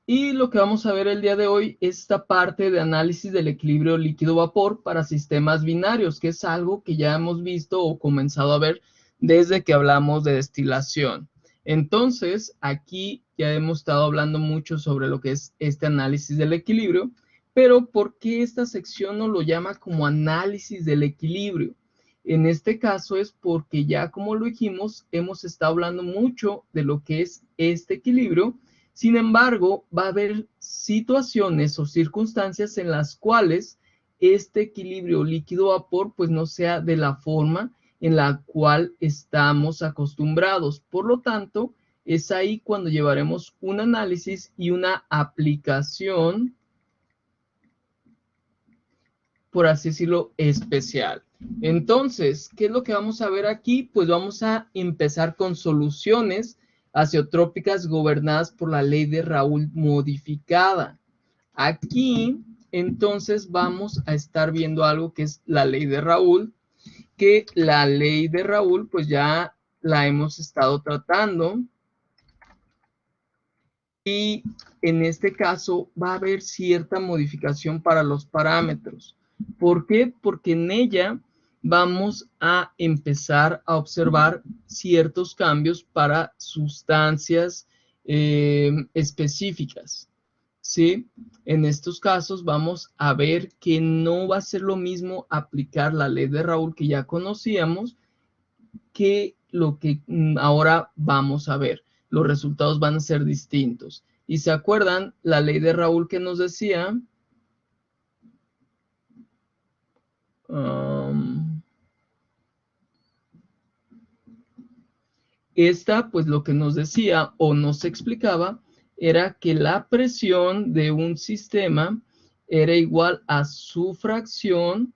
Y lo que vamos a ver el día de hoy es esta parte de análisis del equilibrio líquido-vapor para sistemas binarios, que es algo que ya hemos visto o comenzado a ver desde que hablamos de destilación. Entonces, aquí ya hemos estado hablando mucho sobre lo que es este análisis del equilibrio, pero ¿por qué esta sección no lo llama como análisis del equilibrio? En este caso es porque ya, como lo dijimos, hemos estado hablando mucho de lo que es este equilibrio. Sin embargo, va a haber situaciones o circunstancias en las cuales este equilibrio líquido-vapor pues no sea de la forma en la cual estamos acostumbrados. Por lo tanto, es ahí cuando llevaremos un análisis y una aplicación, por así decirlo, especial. Entonces, ¿qué es lo que vamos a ver aquí? Pues vamos a empezar con soluciones azeotrópicas gobernadas por la ley de Raoult modificada. Aquí, entonces, vamos a estar viendo algo que es la ley de Raoult, que la ley de Raoult, pues ya la hemos estado tratando. Y en este caso va a haber cierta modificación para los parámetros. ¿Por qué? Porque en ella vamos a empezar a observar ciertos cambios para sustancias específicas, ¿sí? En estos casos vamos a ver que no va a ser lo mismo aplicar la ley de Raoult que ya conocíamos que lo que ahora vamos a ver. Los resultados van a ser distintos. ¿Y se acuerdan la ley de Raoult que nos decía? Esta, pues lo que nos decía o nos explicaba era que la presión de un sistema era igual a su fracción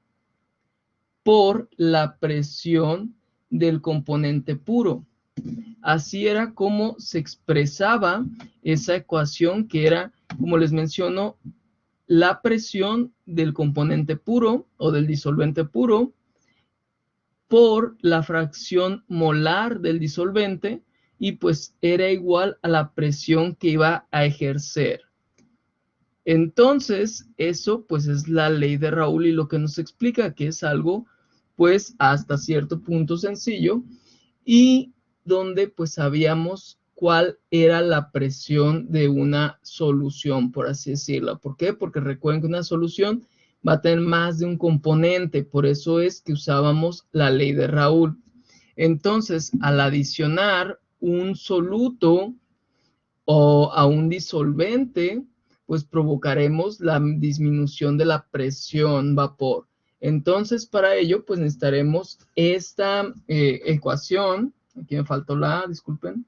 por la presión del componente puro. Así era como se expresaba esa ecuación que era, como les menciono, la presión del componente puro o del disolvente puro por la fracción molar del disolvente y pues era igual a la presión que iba a ejercer. Entonces, eso pues es la ley de Raoult y lo que nos explica que es algo pues hasta cierto punto sencillo y donde pues sabíamos cuál era la presión de una solución, por así decirlo. ¿Por qué? Porque recuerden que una solución va a tener más de un componente, por eso es que usábamos la ley de Raoult. Entonces, al adicionar un soluto o a un disolvente, pues provocaremos la disminución de la presión vapor. Entonces, para ello, pues necesitaremos esta ecuación, aquí me faltó la, disculpen,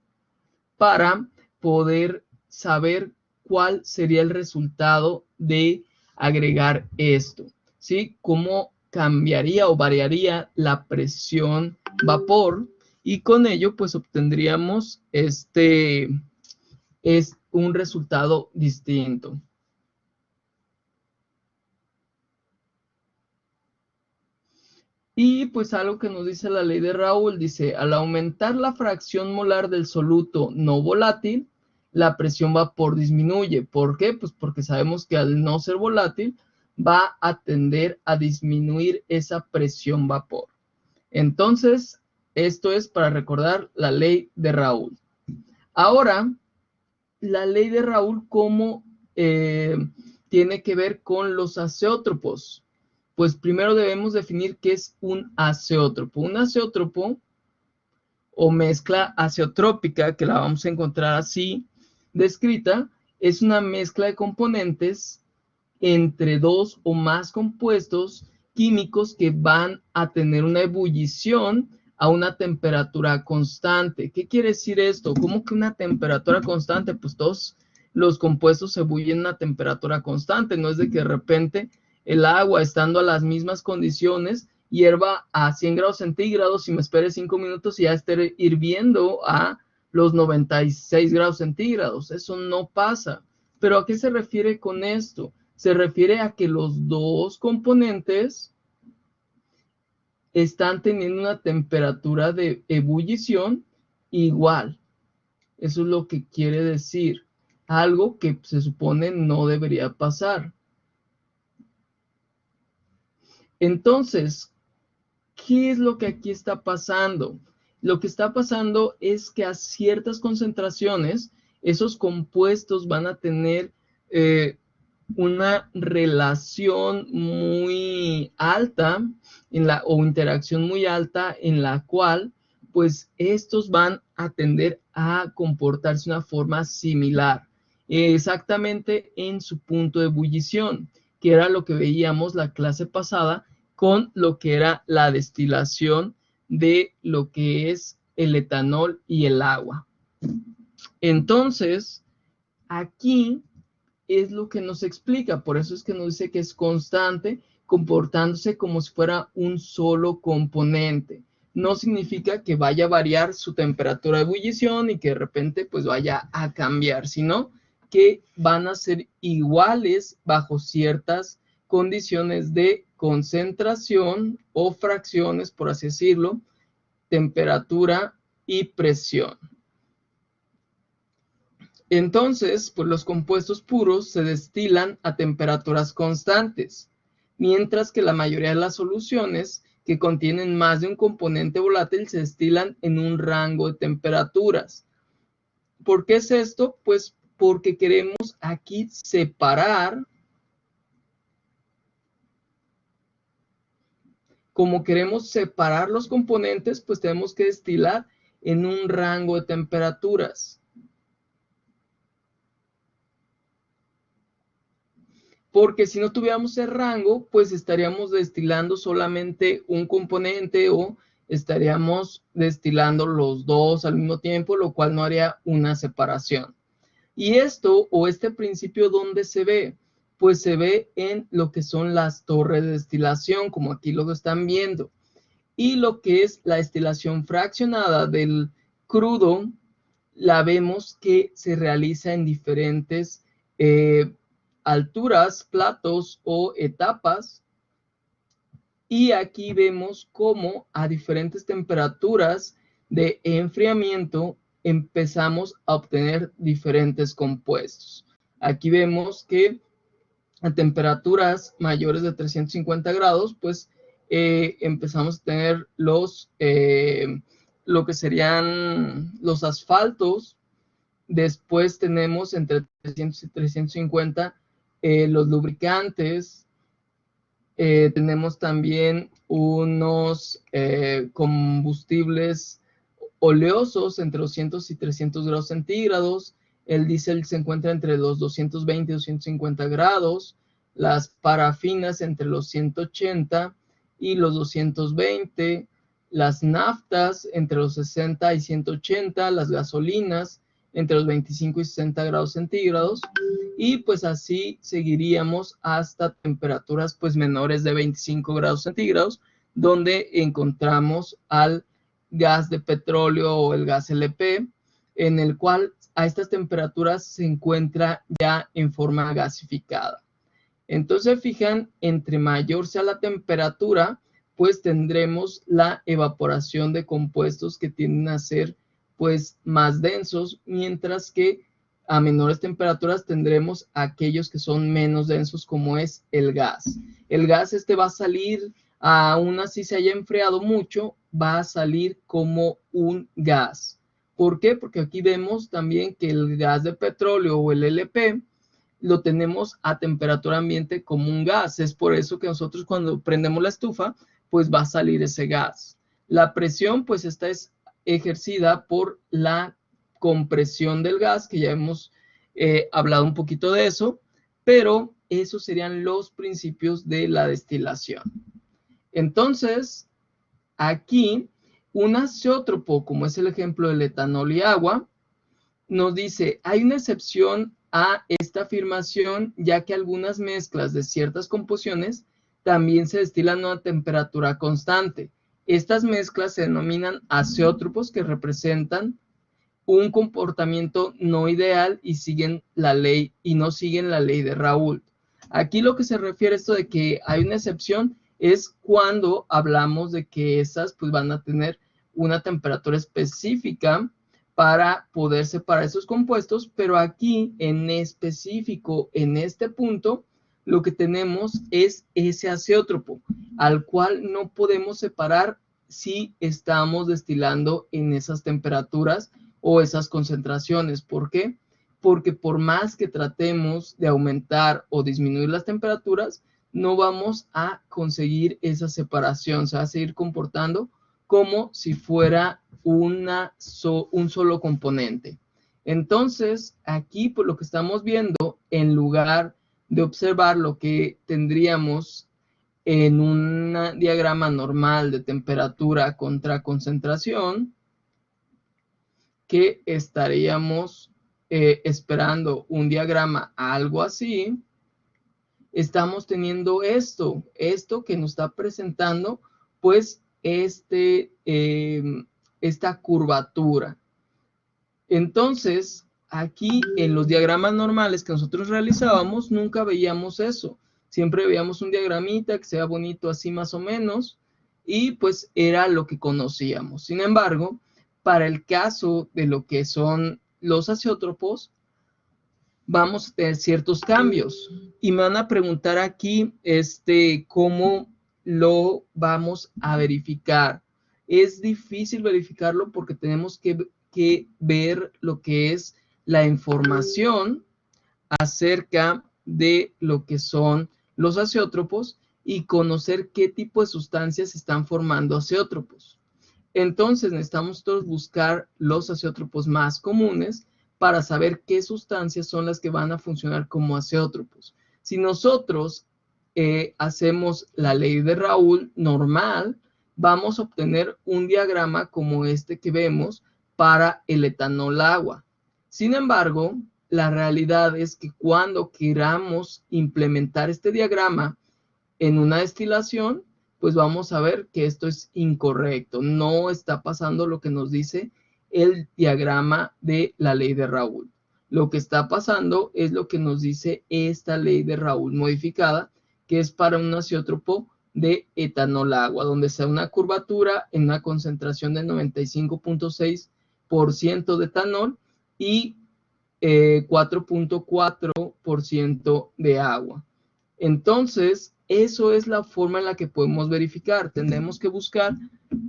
para poder saber cuál sería el resultado de agregar esto, ¿sí? Cómo cambiaría o variaría la presión vapor y con ello, pues obtendríamos es un resultado distinto. Y pues algo que nos dice la ley de Raoult, dice, al aumentar la fracción molar del soluto no volátil, la presión vapor disminuye. ¿Por qué? Pues porque sabemos que al no ser volátil, va a tender a disminuir esa presión vapor. Entonces, esto es para recordar la ley de Raoult. Ahora, la ley de Raoult, ¿cómo tiene que ver con los azeótropos? Pues primero debemos definir qué es un azeótropo. Un azeótropo o mezcla azeotrópica, que la vamos a encontrar así descrita, es una mezcla de componentes entre dos o más compuestos químicos que van a tener una ebullición a una temperatura constante. ¿Qué quiere decir esto? ¿Cómo que una temperatura constante? Pues todos los compuestos se ebullen a una temperatura constante, no es de que de repente el agua, estando a las mismas condiciones, hierva a 100 grados centígrados y me espere 5 minutos y ya esté hirviendo a los 96 grados centígrados. Eso no pasa. ¿Pero a qué se refiere con esto? Se refiere a que los dos componentes están teniendo una temperatura de ebullición igual. Eso es lo que quiere decir. Algo que se supone no debería pasar. Entonces, ¿qué es lo que aquí está pasando? Lo que está pasando es que a ciertas concentraciones, esos compuestos van a tener una relación muy alta o interacción muy alta en la cual pues estos van a tender a comportarse de una forma similar, exactamente en su punto de ebullición, que era lo que veíamos la clase pasada con lo que era la destilación de lo que es el etanol y el agua. Entonces, aquí es lo que nos explica, por eso es que nos dice que es constante, comportándose como si fuera un solo componente. No significa que vaya a variar su temperatura de ebullición y que de repente pues vaya a cambiar, sino que van a ser iguales bajo ciertas condiciones de concentración o fracciones, por así decirlo, temperatura y presión. Entonces, pues los compuestos puros se destilan a temperaturas constantes, mientras que la mayoría de las soluciones que contienen más de un componente volátil se destilan en un rango de temperaturas. ¿Por qué es esto? Pues porque queremos aquí separar, como queremos separar los componentes, pues tenemos que destilar en un rango de temperaturas. Porque si no tuviéramos ese rango, pues estaríamos destilando solamente un componente o estaríamos destilando los dos al mismo tiempo, lo cual no haría una separación. Y esto o este principio, ¿dónde se ve? Pues se ve en lo que son las torres de destilación, como aquí lo están viendo. Y lo que es la destilación fraccionada del crudo, la vemos que se realiza en diferentes alturas, platos o etapas. Y aquí vemos cómo a diferentes temperaturas de enfriamiento empezamos a obtener diferentes compuestos. Aquí vemos que a temperaturas mayores de 350 grados, pues empezamos a tener lo que serían los asfaltos. Después tenemos entre 300 y 350 los lubricantes. Tenemos también unos combustibles oleosos entre 200 y 300 grados centígrados. El diésel se encuentra entre los 220 y 250 grados. Las parafinas entre los 180 y los 220. Las naftas entre los 60 y 180. Las gasolinas entre los 25 y 60 grados centígrados. Y pues así seguiríamos hasta temperaturas pues menores de 25 grados centígrados, donde encontramos al gas de petróleo o el gas LP, en el cual a estas temperaturas se encuentra ya en forma gasificada. Entonces, fijan, entre mayor sea la temperatura, pues tendremos la evaporación de compuestos que tienden a ser pues más densos, mientras que a menores temperaturas tendremos aquellos que son menos densos, como es el gas. El gas va a salir, aún así se haya enfriado mucho, va a salir como un gas. ¿Por qué? Porque aquí vemos también que el gas de petróleo o el LP lo tenemos a temperatura ambiente como un gas. Es por eso que nosotros cuando prendemos la estufa, pues va a salir ese gas. La presión, pues esta es ejercida por la compresión del gas, que ya hemos hablado un poquito de eso, pero esos serían los principios de la destilación. Entonces, aquí, un azeótropo, como es el ejemplo del etanol y agua, nos dice, hay una excepción a esta afirmación, ya que algunas mezclas de ciertas composiciones también se destilan a una temperatura constante. Estas mezclas se denominan azeótropos, que representan un comportamiento no ideal y siguen la ley y no siguen la ley de Raoult. Aquí lo que se refiere a esto de que hay una excepción es cuando hablamos de que esas pues van a tener una temperatura específica para poder separar esos compuestos, pero aquí en específico, en este punto, lo que tenemos es ese azeótropo, al cual no podemos separar si estamos destilando en esas temperaturas o esas concentraciones. ¿Por qué? Porque por más que tratemos de aumentar o disminuir las temperaturas, no vamos a conseguir esa separación, se va a seguir comportando como si fuera un solo componente. Entonces, aquí por lo que estamos viendo, en lugar de observar lo que tendríamos en un diagrama normal de temperatura contra concentración, que estaríamos esperando un diagrama algo así, estamos teniendo esto que nos está presentando, pues, esta curvatura. Entonces, aquí en los diagramas normales que nosotros realizábamos, nunca veíamos eso. Siempre veíamos un diagramita que sea bonito así más o menos, y pues era lo que conocíamos. Sin embargo, para el caso de lo que son los azeótropos, vamos a tener ciertos cambios. Y me van a preguntar aquí, ¿cómo lo vamos a verificar? Es difícil verificarlo porque tenemos que ver lo que es la información acerca de lo que son los azeótropos y conocer qué tipo de sustancias están formando azeótropos. Entonces necesitamos todos buscar los azeótropos más comunes para saber qué sustancias son las que van a funcionar como azeótropos. Si nosotros hacemos la ley de Raoult normal, vamos a obtener un diagrama como este que vemos para el etanol agua. Sin embargo, la realidad es que cuando queramos implementar este diagrama en una destilación, pues vamos a ver que esto es incorrecto. No está pasando lo que nos dice el diagrama de la ley de Raoult. Lo que está pasando es lo que nos dice esta ley de Raoult modificada, que es para un azeótropo de etanol agua, donde sea una curvatura en una concentración de 95.6% de etanol y 4.4% de agua. Entonces, eso es la forma en la que podemos verificar. Tenemos que buscar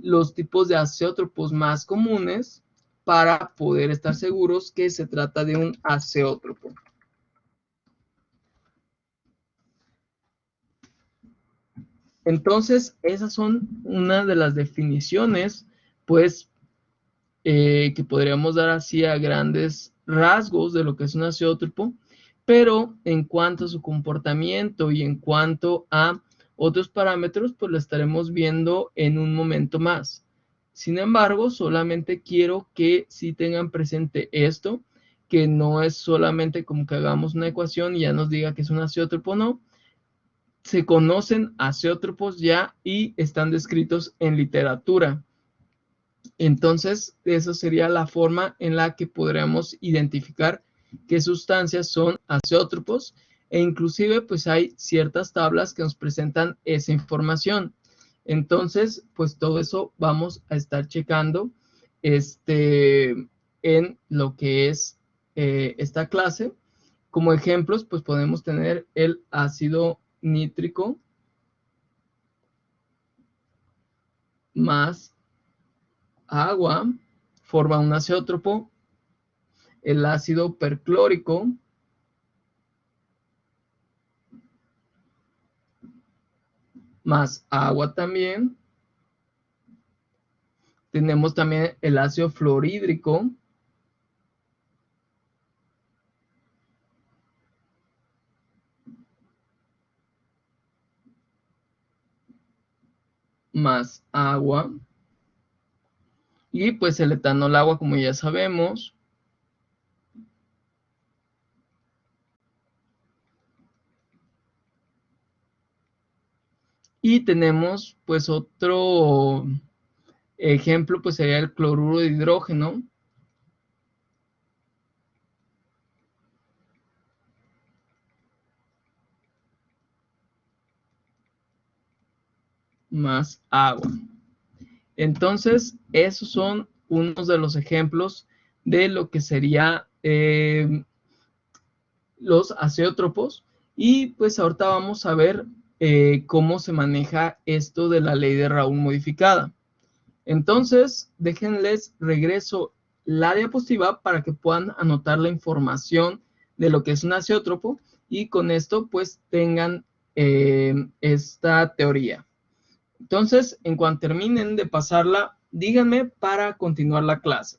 los tipos de azeótropos más comunes para poder estar seguros que se trata de un azeótropo. Entonces, esas son una de las definiciones, pues, que podríamos dar así a grandes rasgos de lo que es un azeótropo, pero en cuanto a su comportamiento y en cuanto a otros parámetros, pues lo estaremos viendo en un momento más. Sin embargo, solamente quiero que sí tengan presente esto, que no es solamente como que hagamos una ecuación y ya nos diga que es un azeótropo o no. Se conocen azeótropos ya y están descritos en literatura. Entonces, esa sería la forma en la que podríamos identificar qué sustancias son azeótropos e inclusive pues hay ciertas tablas que nos presentan esa información. Entonces, pues todo eso vamos a estar checando en lo que es esta clase. Como ejemplos, pues podemos tener el ácido nítrico más agua, forma un azeótropo. El ácido perclórico más agua también. Tenemos también el ácido fluorhídrico más agua. Y pues el etanol agua, como ya sabemos. Y tenemos pues otro ejemplo, pues sería el cloruro de hidrógeno más agua. Entonces, esos son unos de los ejemplos de lo que sería los azeótropos. Y pues ahorita vamos a ver cómo se maneja esto de la ley de Raoul modificada. Entonces, déjenles regreso la diapositiva para que puedan anotar la información de lo que es un azeótropo y con esto pues tengan esta teoría. Entonces, en cuanto terminen de pasarla, díganme para continuar la clase.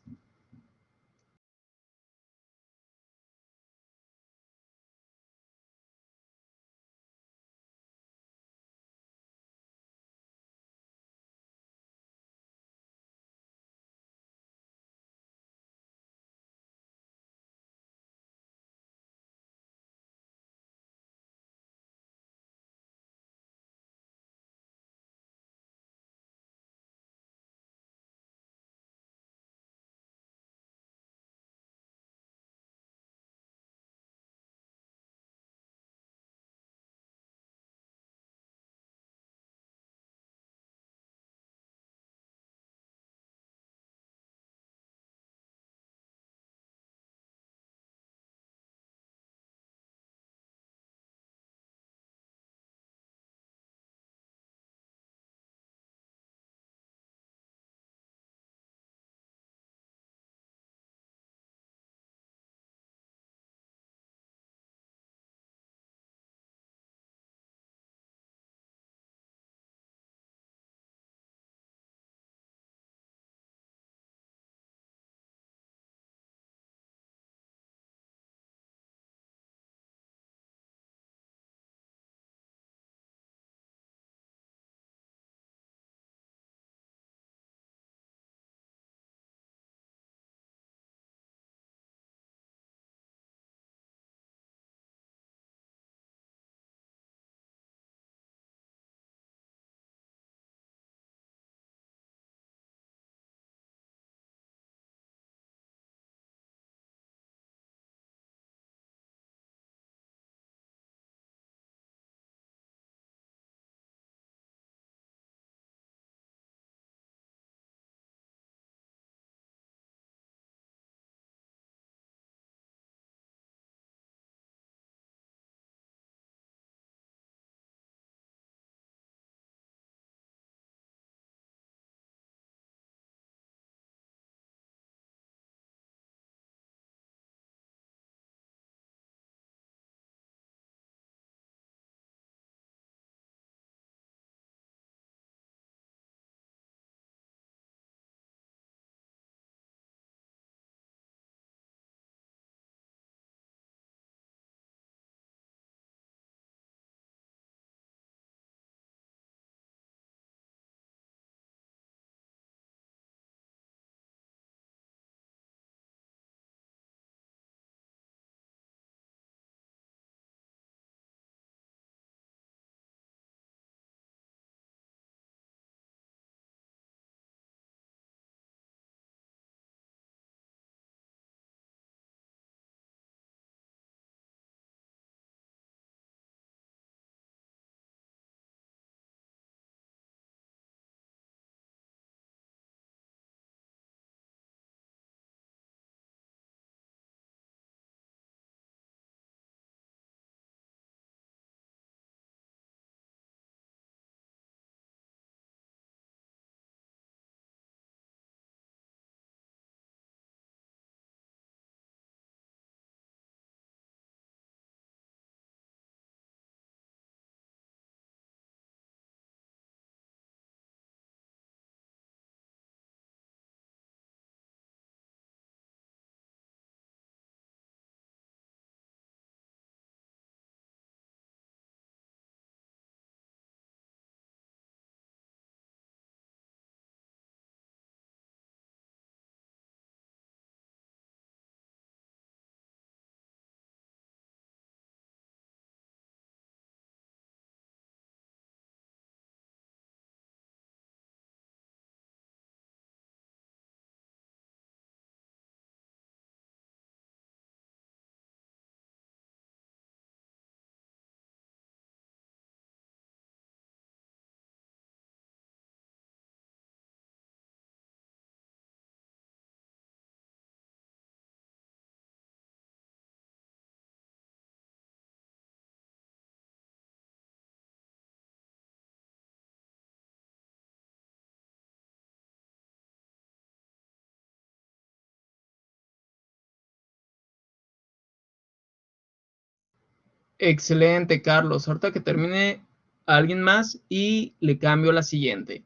Excelente, Carlos. Ahorita que termine alguien más y le cambio la siguiente.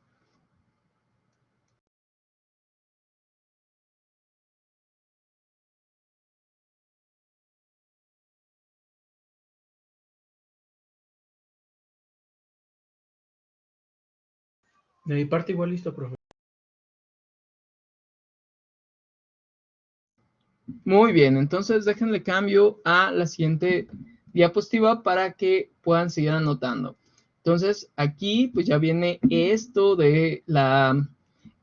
De mi parte igual listo, profe. Muy bien, entonces déjenle cambio a la siguiente diapositiva para que puedan seguir anotando. Entonces aquí pues ya viene esto de la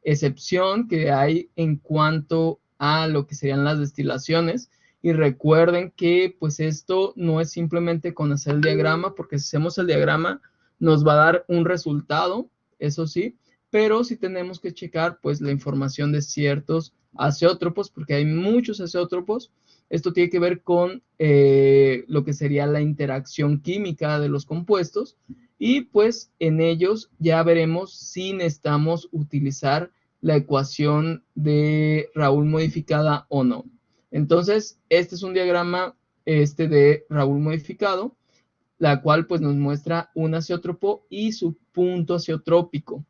excepción que hay en cuanto a lo que serían las destilaciones. Y recuerden que pues esto no es simplemente conocer el diagrama, porque si hacemos el diagrama nos va a dar un resultado, eso sí, pero sí tenemos que checar pues la información de ciertos azeótropos, porque hay muchos azeótropos. Esto tiene que ver con lo que sería la interacción química de los compuestos, y pues en ellos ya veremos si necesitamos utilizar la ecuación de Raoul modificada o no. Entonces, este es un diagrama de Raoul modificado, la cual pues nos muestra un azeótropo y su punto azeotrópico.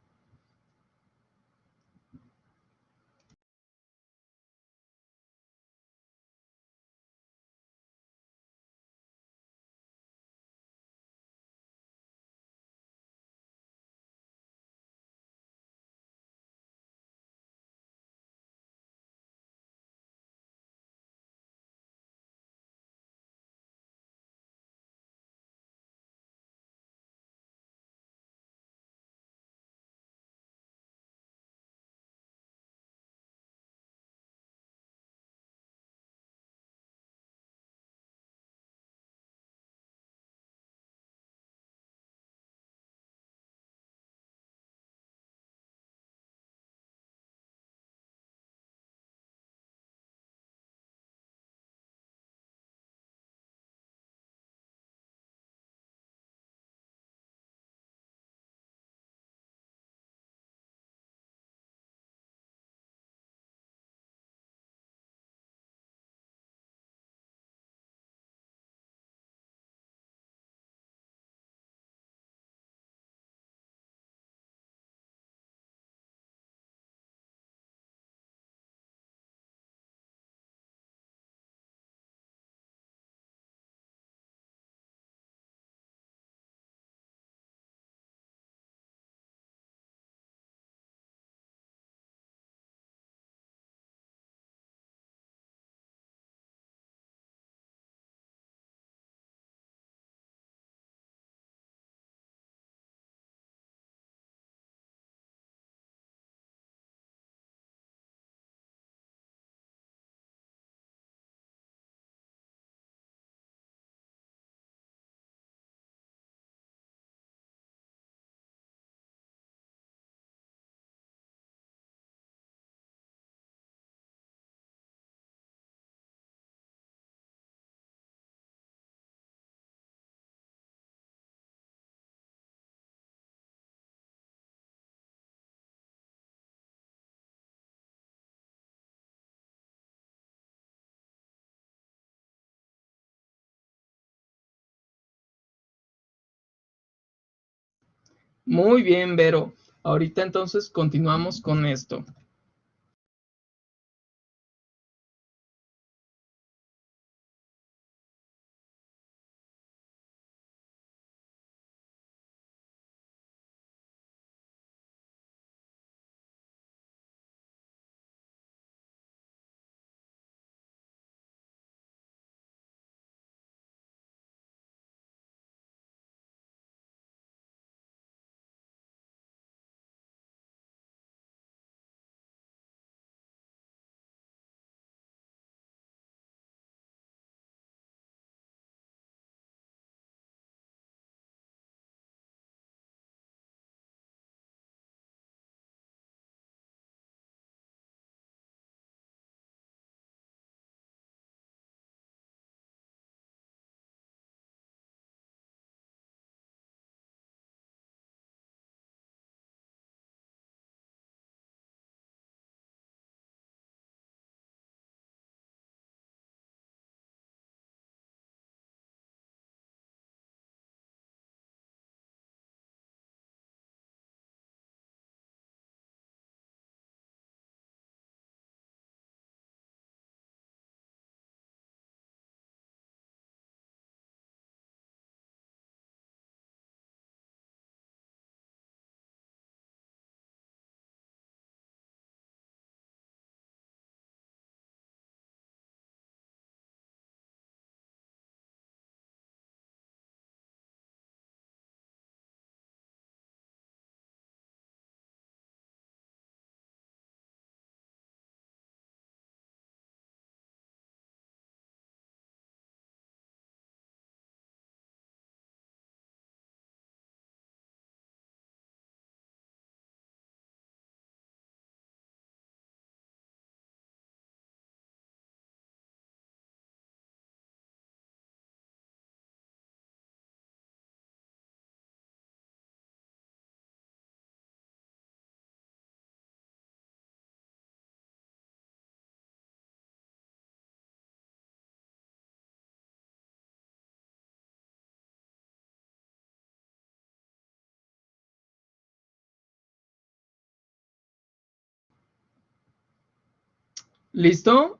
Muy bien, Vero. Ahorita entonces continuamos con esto. ¿Listo?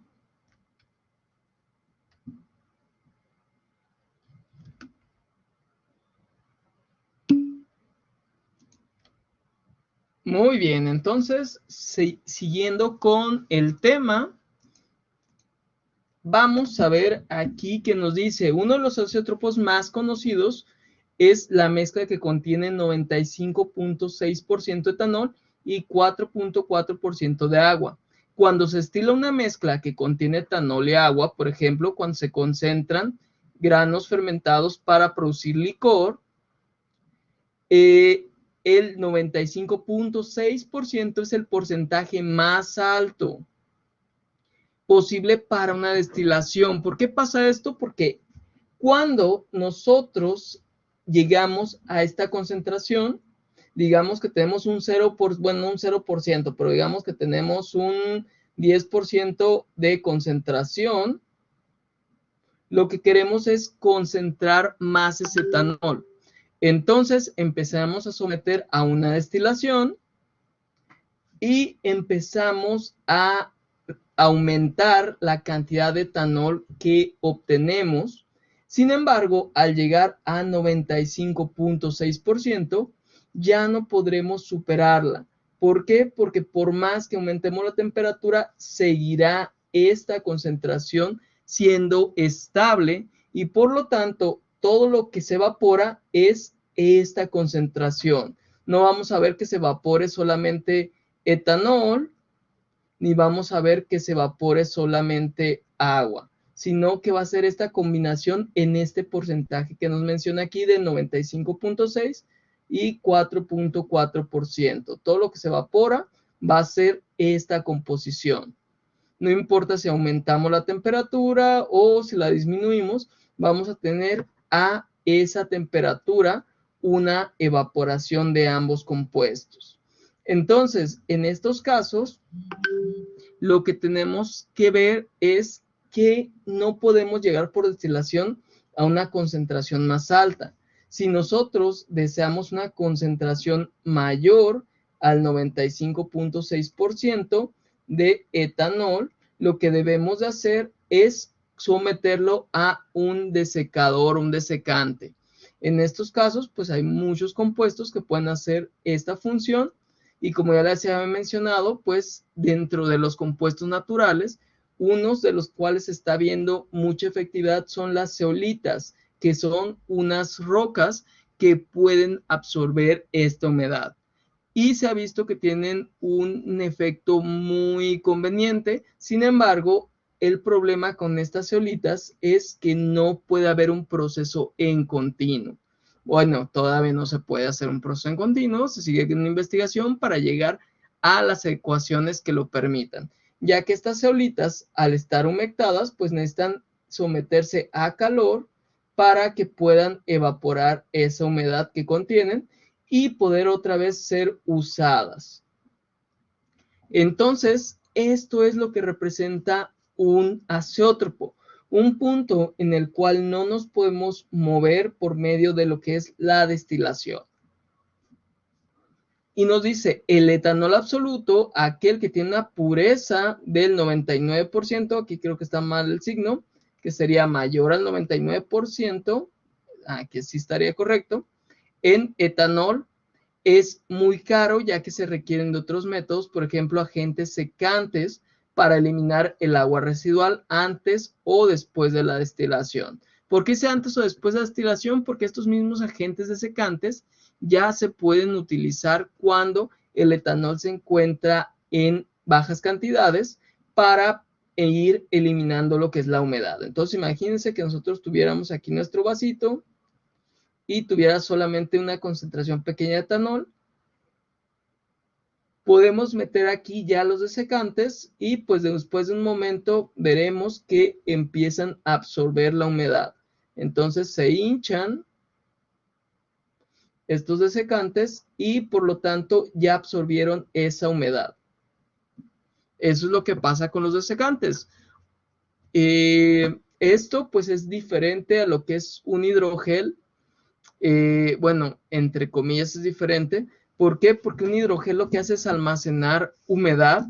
Muy bien, entonces, siguiendo con el tema, vamos a ver aquí que nos dice, uno de los azeótropos más conocidos es la mezcla que contiene 95.6% etanol y 4.4% de agua. Cuando se estila una mezcla que contiene etanol y agua, por ejemplo, cuando se concentran granos fermentados para producir licor, el 95.6% es el porcentaje más alto posible para una destilación. ¿Por qué pasa esto? Porque cuando nosotros llegamos a esta concentración, digamos que tenemos un 0%, bueno, un 0%, pero digamos que tenemos un 10% de concentración, lo que queremos es concentrar más ese etanol. Entonces empezamos a someter a una destilación y empezamos a aumentar la cantidad de etanol que obtenemos. Sin embargo, al llegar a 95.6%, ya no podremos superarla. ¿Por qué? Porque por más que aumentemos la temperatura, seguirá esta concentración siendo estable y por lo tanto, todo lo que se evapora es esta concentración. No vamos a ver que se evapore solamente etanol, ni vamos a ver que se evapore solamente agua, sino que va a ser esta combinación en este porcentaje que nos menciona aquí de 95.6 y 4.4%. Todo lo que se evapora va a ser esta composición. No importa si aumentamos la temperatura o si la disminuimos, vamos a tener a esa temperatura una evaporación de ambos compuestos. Entonces, en estos casos, lo que tenemos que ver es que no podemos llegar por destilación a una concentración más alta. Si nosotros deseamos una concentración mayor al 95.6% de etanol, lo que debemos de hacer es someterlo a un desecador, un desecante. En estos casos, pues hay muchos compuestos que pueden hacer esta función y como ya les había mencionado, pues dentro de los compuestos naturales, unos de los cuales se está viendo mucha efectividad son las zeolitas, que son unas rocas que pueden absorber esta humedad. Y se ha visto que tienen un efecto muy conveniente. Sin embargo, el problema con estas zeolitas es que no puede haber un proceso en continuo. Bueno, todavía no se puede hacer un proceso en continuo, se sigue en una investigación para llegar a las ecuaciones que lo permitan, ya que estas zeolitas, al estar humectadas, pues necesitan someterse a calor para que puedan evaporar esa humedad que contienen y poder otra vez ser usadas. Entonces, esto es lo que representa un azeótropo, un punto en el cual no nos podemos mover por medio de lo que es la destilación. Y nos dice, el etanol absoluto, aquel que tiene una pureza del 99%, aquí creo que está mal el signo, que sería mayor al 99%, aquí sí estaría correcto, en etanol es muy caro ya que se requieren de otros métodos, por ejemplo, agentes secantes para eliminar el agua residual antes o después de la destilación. ¿Por qué sea antes o después de la destilación? Porque estos mismos agentes desecantes ya se pueden utilizar cuando el etanol se encuentra en bajas cantidades para ir eliminando lo que es la humedad. Entonces, imagínense que nosotros tuviéramos aquí nuestro vasito y tuviera solamente una concentración pequeña de etanol. Podemos meter aquí ya los desecantes y pues después de un momento veremos que empiezan a absorber la humedad. Entonces se hinchan estos desecantes y por lo tanto ya absorbieron esa humedad. Eso es lo que pasa con los desecantes. Esto pues es diferente a lo que es un hidrogel. Bueno, entre comillas es diferente. ¿Por qué? Porque un hidrogel lo que hace es almacenar humedad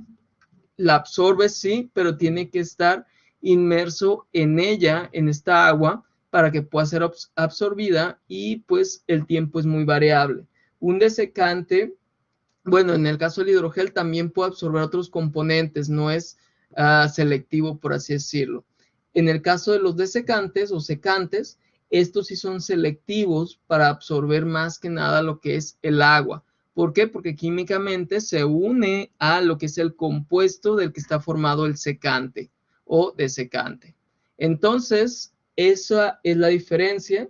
la absorbe, sí, pero tiene que estar inmerso en ella, en esta agua, para que pueda ser absorbida y pues el tiempo es muy variable. Un desecante, bueno, en el caso del hidrogel también puede absorber otros componentes, no es selectivo, por así decirlo. En el caso de los desecantes o secantes, estos sí son selectivos para absorber más que nada lo que es el agua. ¿Por qué? Porque químicamente se une a lo que es el compuesto del que está formado el secante o desecante. Entonces, esa es la diferencia.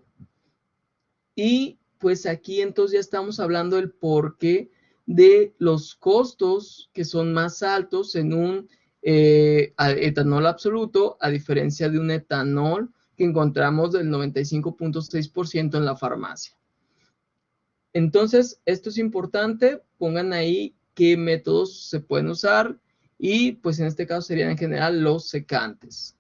Y pues aquí entonces ya estamos hablando del porqué de los costos que son más altos en un etanol absoluto, a diferencia de un etanol que encontramos del 95.6% en la farmacia. Entonces, esto es importante, pongan ahí qué métodos se pueden usar y pues en este caso serían en general los secantes.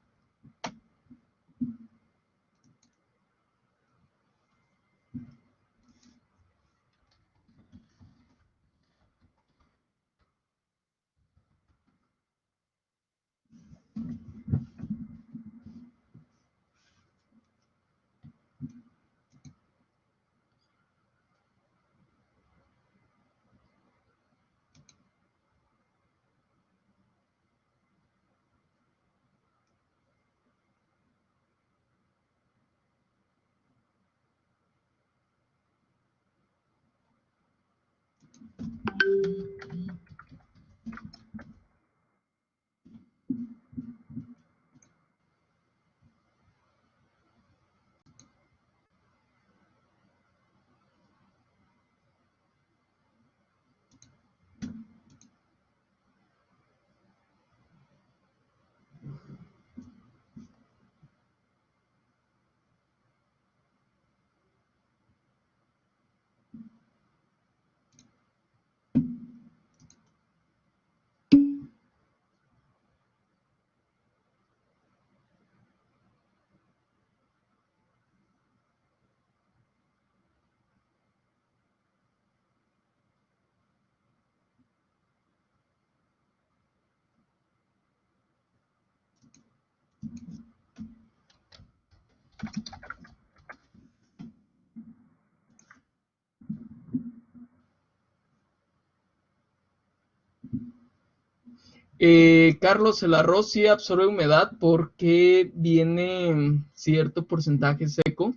Carlos, el arroz sí absorbe humedad porque viene cierto porcentaje seco.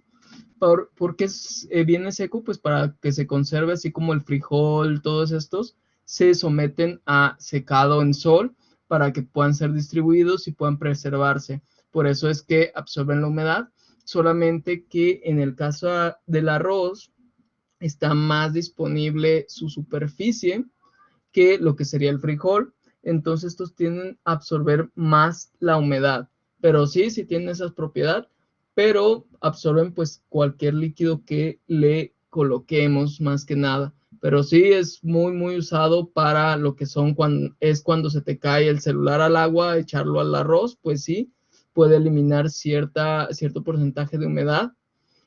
¿Por qué viene seco? Pues para que se conserve, así como el frijol, todos estos se someten a secado en sol para que puedan ser distribuidos y puedan preservarse. Por eso es que absorben la humedad, solamente que en el caso del arroz está más disponible su superficie que lo que sería el frijol, entonces estos tienden a absorber más la humedad, pero sí tienen esa propiedad, pero absorben pues cualquier líquido que le coloquemos más que nada, pero sí es muy usado para lo que son cuando se te cae el celular al agua, echarlo al arroz, pues sí, puede eliminar cierto porcentaje de humedad.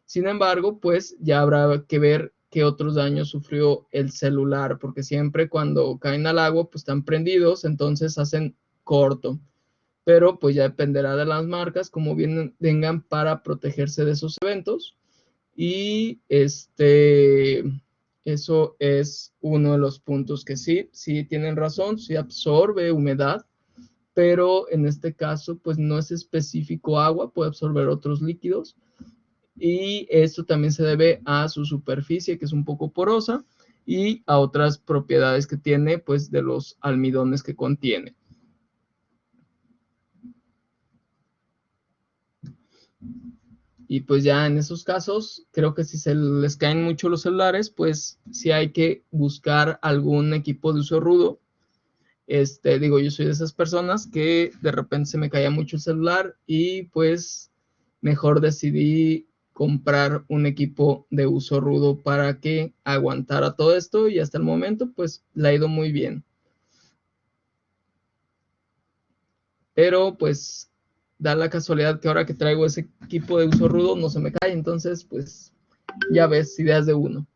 Sin embargo, pues ya habrá que ver qué otros daños sufrió el celular, porque siempre cuando caen al agua, pues están prendidos, entonces hacen corto. Pero pues ya dependerá de las marcas, cómo vengan para protegerse de esos eventos. Y eso es uno de los puntos que sí tienen razón, sí absorbe humedad, pero en este caso, pues no es específico agua, puede absorber otros líquidos y esto también se debe a su superficie, que es un poco porosa, y a otras propiedades que tiene, pues de los almidones que contiene. Y pues ya en esos casos, creo que si se les caen mucho los celulares, pues sí hay que buscar algún equipo de uso rudo. Digo, yo soy de esas personas que de repente se me caía mucho el celular y pues mejor decidí comprar un equipo de uso rudo para que aguantara todo esto y hasta el momento pues le ha ido muy bien. Pero pues da la casualidad que ahora que traigo ese equipo de uso rudo no se me cae, entonces pues ya ves, ideas de uno.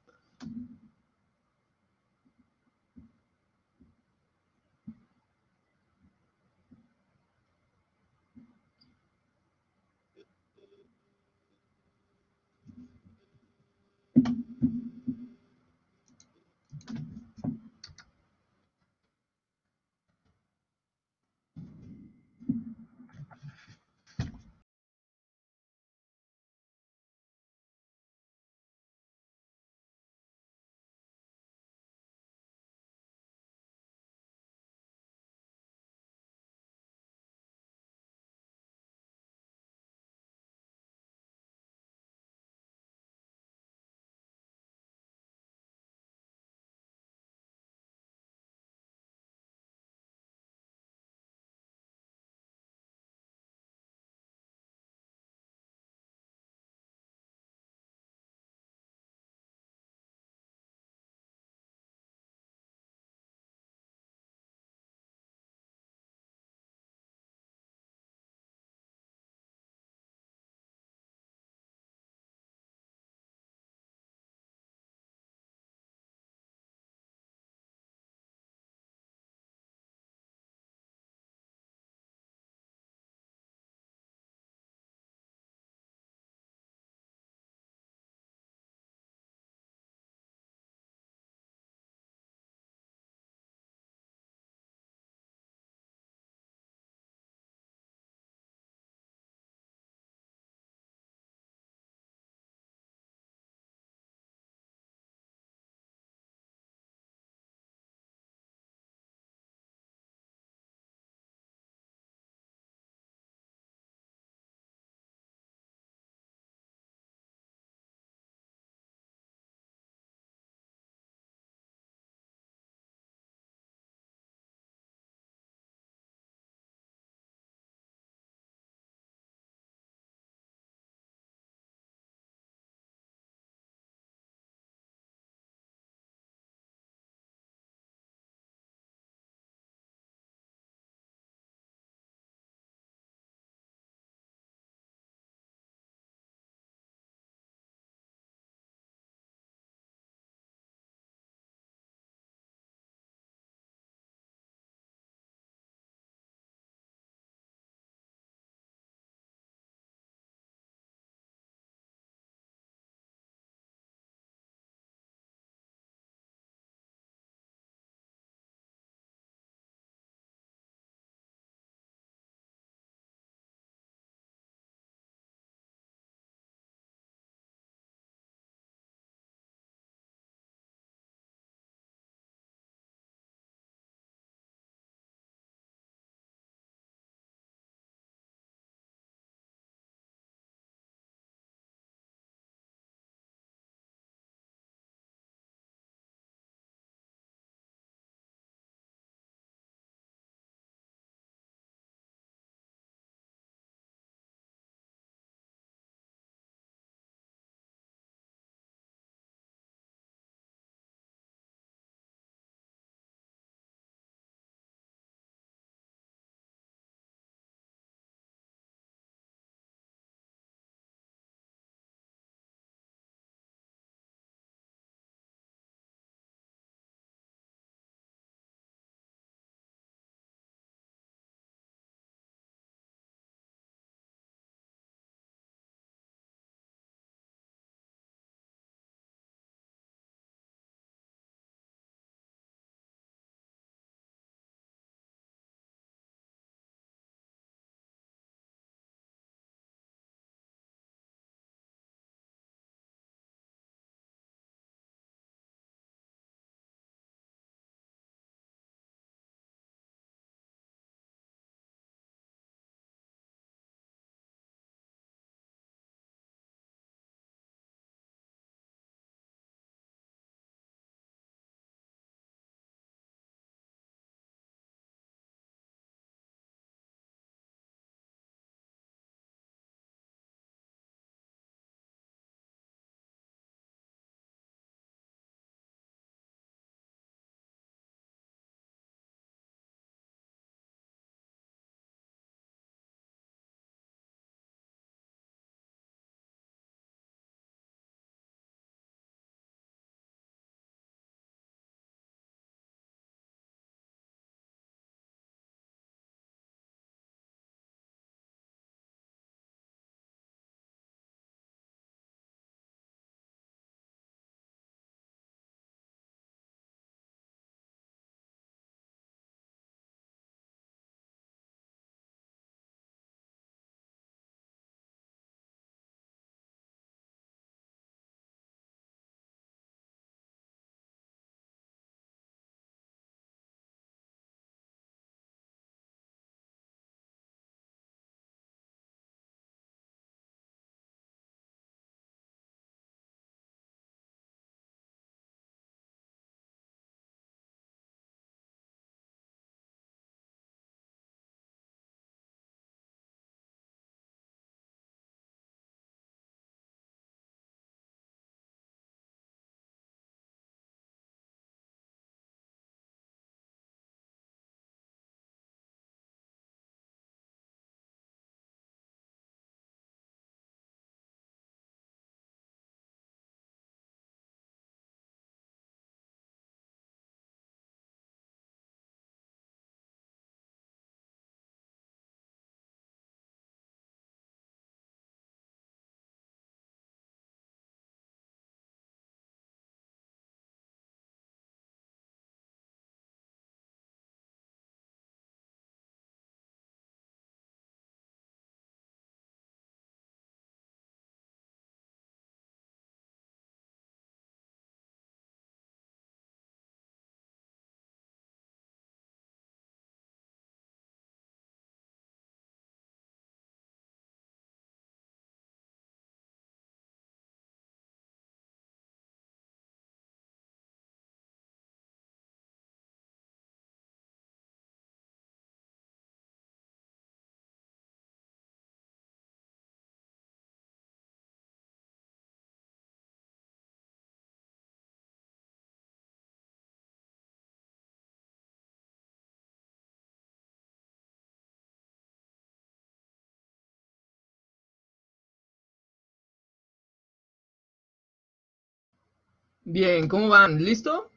Bien, ¿cómo van? ¿Listo?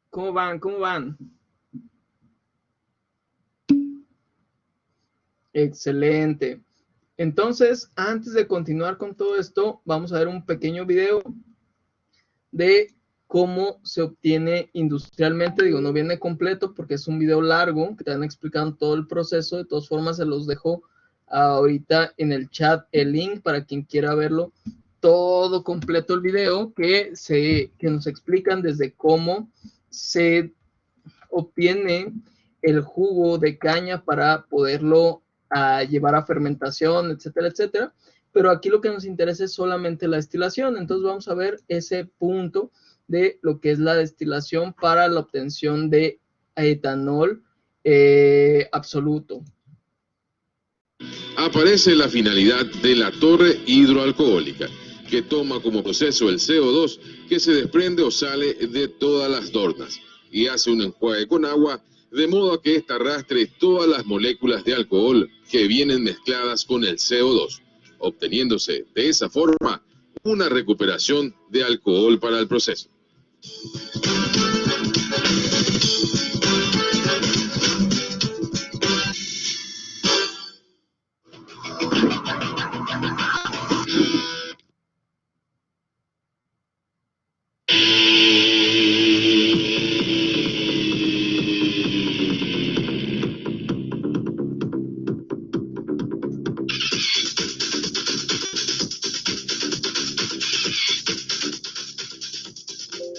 ¿Cómo van? ¿Cómo van? Excelente. Entonces, antes de continuar con todo esto, vamos a ver un pequeño video de cómo se obtiene industrialmente. Digo, no viene completo porque es un video largo que te van explicando todo el proceso. De todas formas, se los dejo ahorita en el chat el link para quien quiera verlo todo completo el video que nos explican desde cómo se obtiene el jugo de caña para poderlo llevar a fermentación, etcétera, etcétera. Pero aquí lo que nos interesa es solamente la destilación. Entonces vamos a ver ese punto de lo que es la destilación para la obtención de etanol absoluto. Aparece la finalidad de la torre hidroalcohólica, que toma como proceso el CO2 que se desprende o sale de todas las tornas y hace un enjuague con agua, de modo que ésta arrastre todas las moléculas de alcohol que vienen mezcladas con el CO2, obteniéndose de esa forma una recuperación de alcohol para el proceso.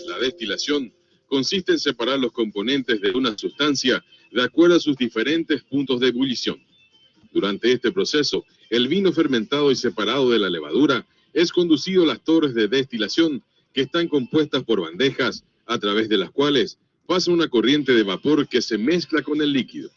La destilación consiste en separar los componentes de una sustancia de acuerdo a sus diferentes puntos de ebullición. Durante este proceso, el vino fermentado y separado de la levadura es conducido a las torres de destilación, que están compuestas por bandejas a través de las cuales pasa una corriente de vapor que se mezcla con el líquido.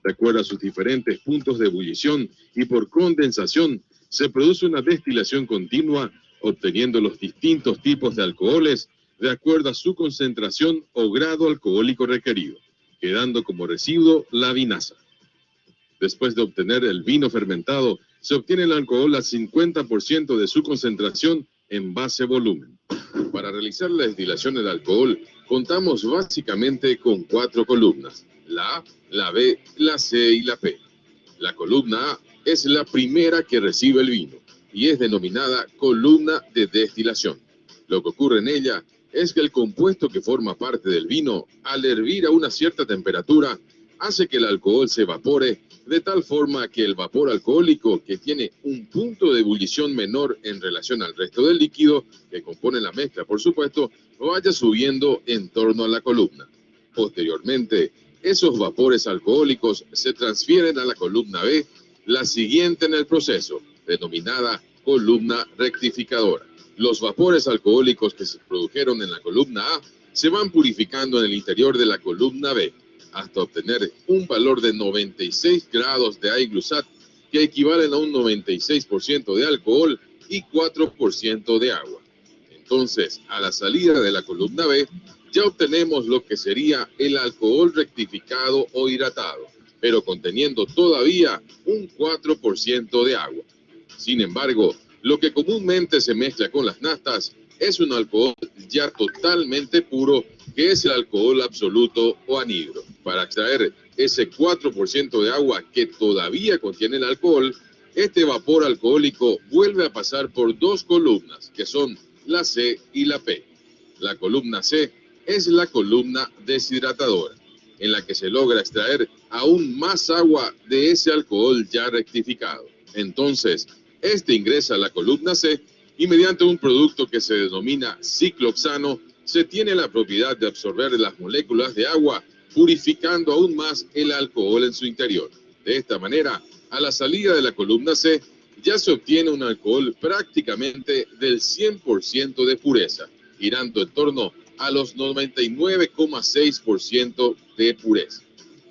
De acuerdo a sus diferentes puntos de ebullición y por condensación, se produce una destilación continua, obteniendo los distintos tipos de alcoholes de acuerdo a su concentración o grado alcohólico requerido, quedando como residuo la vinaza. Después de obtener el vino fermentado, se obtiene el alcohol al 50% de su concentración en base volumen. Para realizar la destilación del alcohol, contamos básicamente con 4 columnas: la A, la B, la C y la P. La columna A es la primera que recibe el vino y es denominada columna de destilación. Lo que ocurre en ella es que el compuesto que forma parte del vino, al hervir a una cierta temperatura, hace que el alcohol se evapore de tal forma que el vapor alcohólico, que tiene un punto de ebullición menor en relación al resto del líquido que compone la mezcla, por supuesto, vaya subiendo en torno a la columna. Posteriormente, esos vapores alcohólicos se transfieren a la columna B, la siguiente en el proceso, denominada columna rectificadora. Los vapores alcohólicos que se produjeron en la columna A se van purificando en el interior de la columna B, hasta obtener un valor de 96 grados de aiglusat, que equivalen a un 96% de alcohol y 4% de agua. Entonces, a la salida de la columna B, ya obtenemos lo que sería el alcohol rectificado o hidratado, pero conteniendo todavía un 4% de agua. Sin embargo, lo que comúnmente se mezcla con las naftas es un alcohol ya totalmente puro, que es el alcohol absoluto o anhidro. Para extraer ese 4% de agua que todavía contiene el alcohol, este vapor alcohólico vuelve a pasar por 2 columnas, que son la C y la P. La columna C es la columna deshidratadora, en la que se logra extraer aún más agua de ese alcohol ya rectificado. Entonces, este ingresa a la columna C y mediante un producto que se denomina cicloxano, se tiene la propiedad de absorber las moléculas de agua, purificando aún más el alcohol en su interior. De esta manera, a la salida de la columna C, ya se obtiene un alcohol prácticamente del 100% de pureza, girando en torno a los 99,6% de pureza.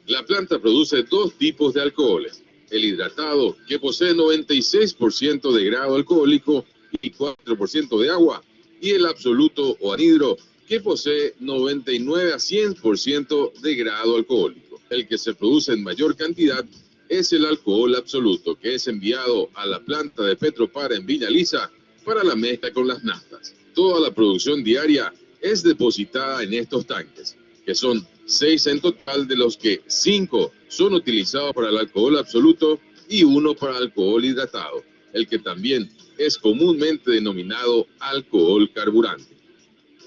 La planta produce dos tipos de alcoholes: el hidratado, que posee 96% de grado alcohólico y 4% de agua, y el absoluto o anhidro, que posee 99 a 100% de grado alcohólico. El que se produce en mayor cantidad es el alcohol absoluto, que es enviado a la planta de Petropar en Villa Lisa para la mezcla con las naftas. Toda la producción diaria es depositada en estos tanques, que son 6 en total, de los que 5 son utilizados para el alcohol absoluto y 1 para alcohol hidratado, el que también es comúnmente denominado alcohol carburante.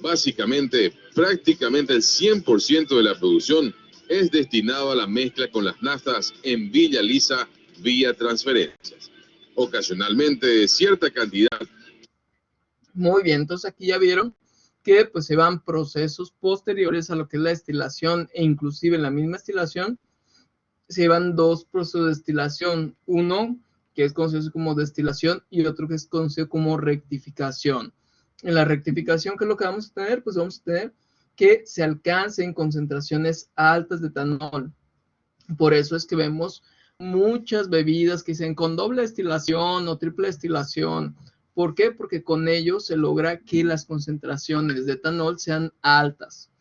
Básicamente, prácticamente el 100% de la producción es destinado a la mezcla con las naftas en Villa Lisa vía transferencias. Ocasionalmente, cierta cantidad. Muy bien, entonces aquí ya vieron que pues se van procesos posteriores a lo que es la destilación, e inclusive en la misma destilación se llevan dos procesos de destilación, uno que es conocido como destilación y otro que es conocido como rectificación. En la rectificación, ¿qué es lo que vamos a tener? Pues vamos a tener que se alcancen concentraciones altas de etanol. Por eso es que vemos muchas bebidas que dicen con doble destilación o triple destilación. ¿Por qué? Porque con ello se logra que las concentraciones de etanol sean altas.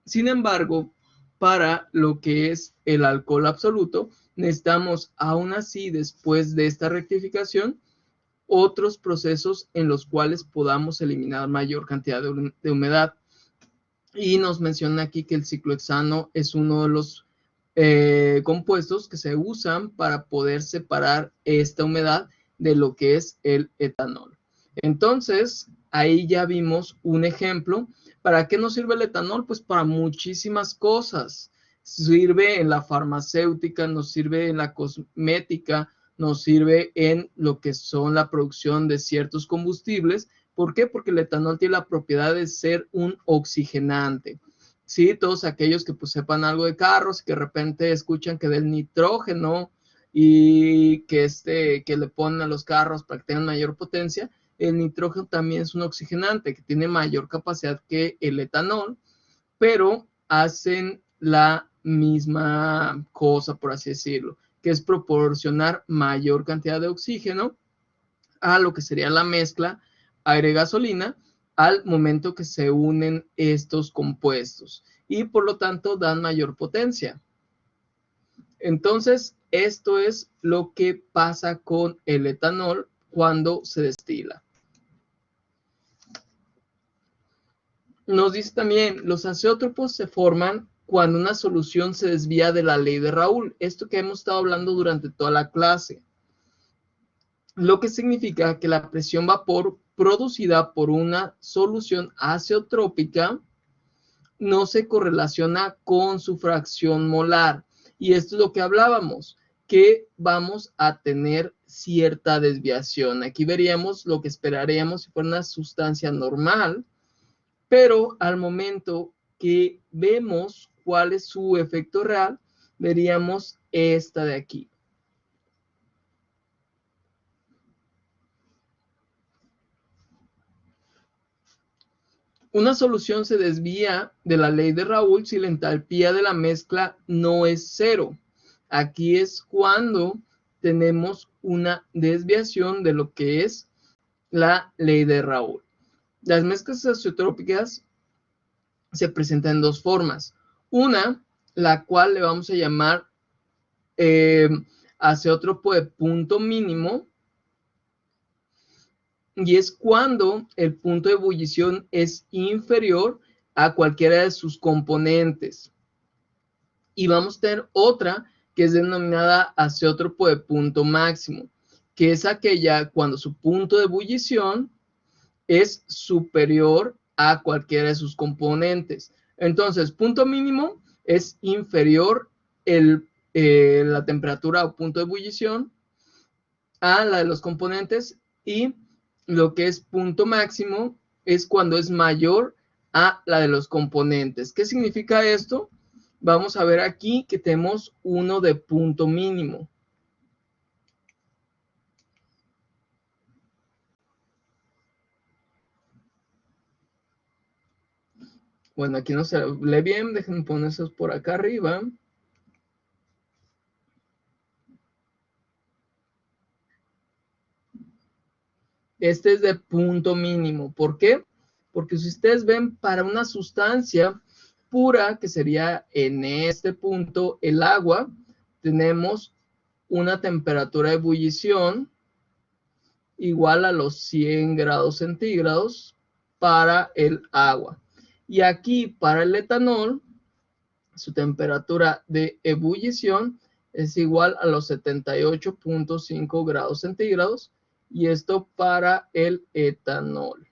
Sin embargo, para lo que es el alcohol absoluto, necesitamos aún así, después de esta rectificación, otros procesos en los cuales podamos eliminar mayor cantidad de humedad. Y nos menciona aquí que el ciclohexano es uno de los compuestos que se usan para poder separar esta humedad de lo que es el etanol. Entonces, ahí ya vimos un ejemplo. ¿Para qué nos sirve el etanol? Pues para muchísimas cosas. Sirve en la farmacéutica, nos sirve en la cosmética, nos sirve en lo que son la producción de ciertos combustibles. ¿Por qué? Porque el etanol tiene la propiedad de ser un oxigenante. Sí, todos aquellos que pues sepan algo de carros, que de repente escuchan que del nitrógeno y que le ponen a los carros para que tengan mayor potencia, el nitrógeno también es un oxigenante que tiene mayor capacidad que el etanol, pero hacen la misma cosa, por así decirlo, que es proporcionar mayor cantidad de oxígeno a lo que sería la mezcla aire-gasolina al momento que se unen estos compuestos y por lo tanto dan mayor potencia. Entonces, esto es lo que pasa con el etanol cuando se destila. Nos dice también, los azeótropos se forman cuando una solución se desvía de la ley de Raoul. Esto que hemos estado hablando durante toda la clase. Lo que significa que la presión vapor producida por una solución azeotrópica no se correlaciona con su fracción molar. Y esto es lo que hablábamos, que vamos a tener cierta desviación. Aquí veríamos lo que esperaríamos si fuera una sustancia normal, pero al momento que vemos cuál es su efecto real, veríamos esta de aquí. Una solución se desvía de la ley de Raoul si la entalpía de la mezcla no es cero. Aquí es cuando tenemos una desviación de lo que es la ley de Raoul. Las mezclas azeotrópicas se presentan en dos formas. Una, la cual le vamos a llamar azeótropo de punto mínimo, y es cuando el punto de ebullición es inferior a cualquiera de sus componentes. Y vamos a tener otra que es denominada azeótropo de punto máximo, que es aquella cuando su punto de ebullición es superior a cualquiera de sus componentes. Entonces, punto mínimo es inferior la temperatura o punto de ebullición a la de los componentes, y lo que es punto máximo es cuando es mayor a la de los componentes. ¿Qué significa esto? Vamos a ver aquí que tenemos uno de punto mínimo. Bueno, aquí no se lee bien, déjenme poner esos por acá arriba. Este es de punto mínimo. ¿Por qué? Porque si ustedes ven, para una sustancia pura, que sería en este punto el agua, tenemos una temperatura de ebullición igual a los 100 grados centígrados para el agua. Y aquí para el etanol, su temperatura de ebullición es igual a los 78.5 grados centígrados, y esto para el etanol.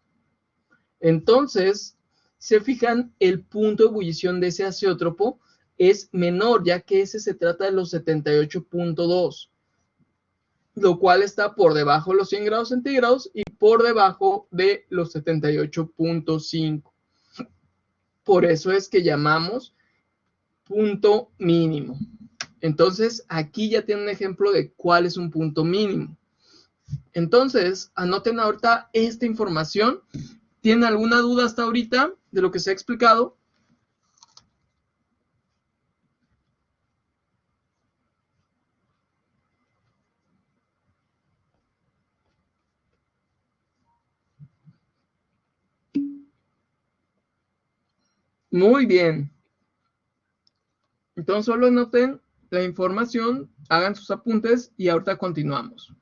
Entonces, se fijan, el punto de ebullición de ese azeótropo es menor, ya que ese se trata de los 78.2, lo cual está por debajo de los 100 grados centígrados y por debajo de los 78.5. Por eso es que llamamos punto mínimo. Entonces, aquí ya tienen un ejemplo de cuál es un punto mínimo. Entonces, anoten ahorita esta información. ¿Tienen alguna duda hasta ahorita de lo que se ha explicado? Muy bien. Entonces, solo anoten la información, hagan sus apuntes y ahorita continuamos.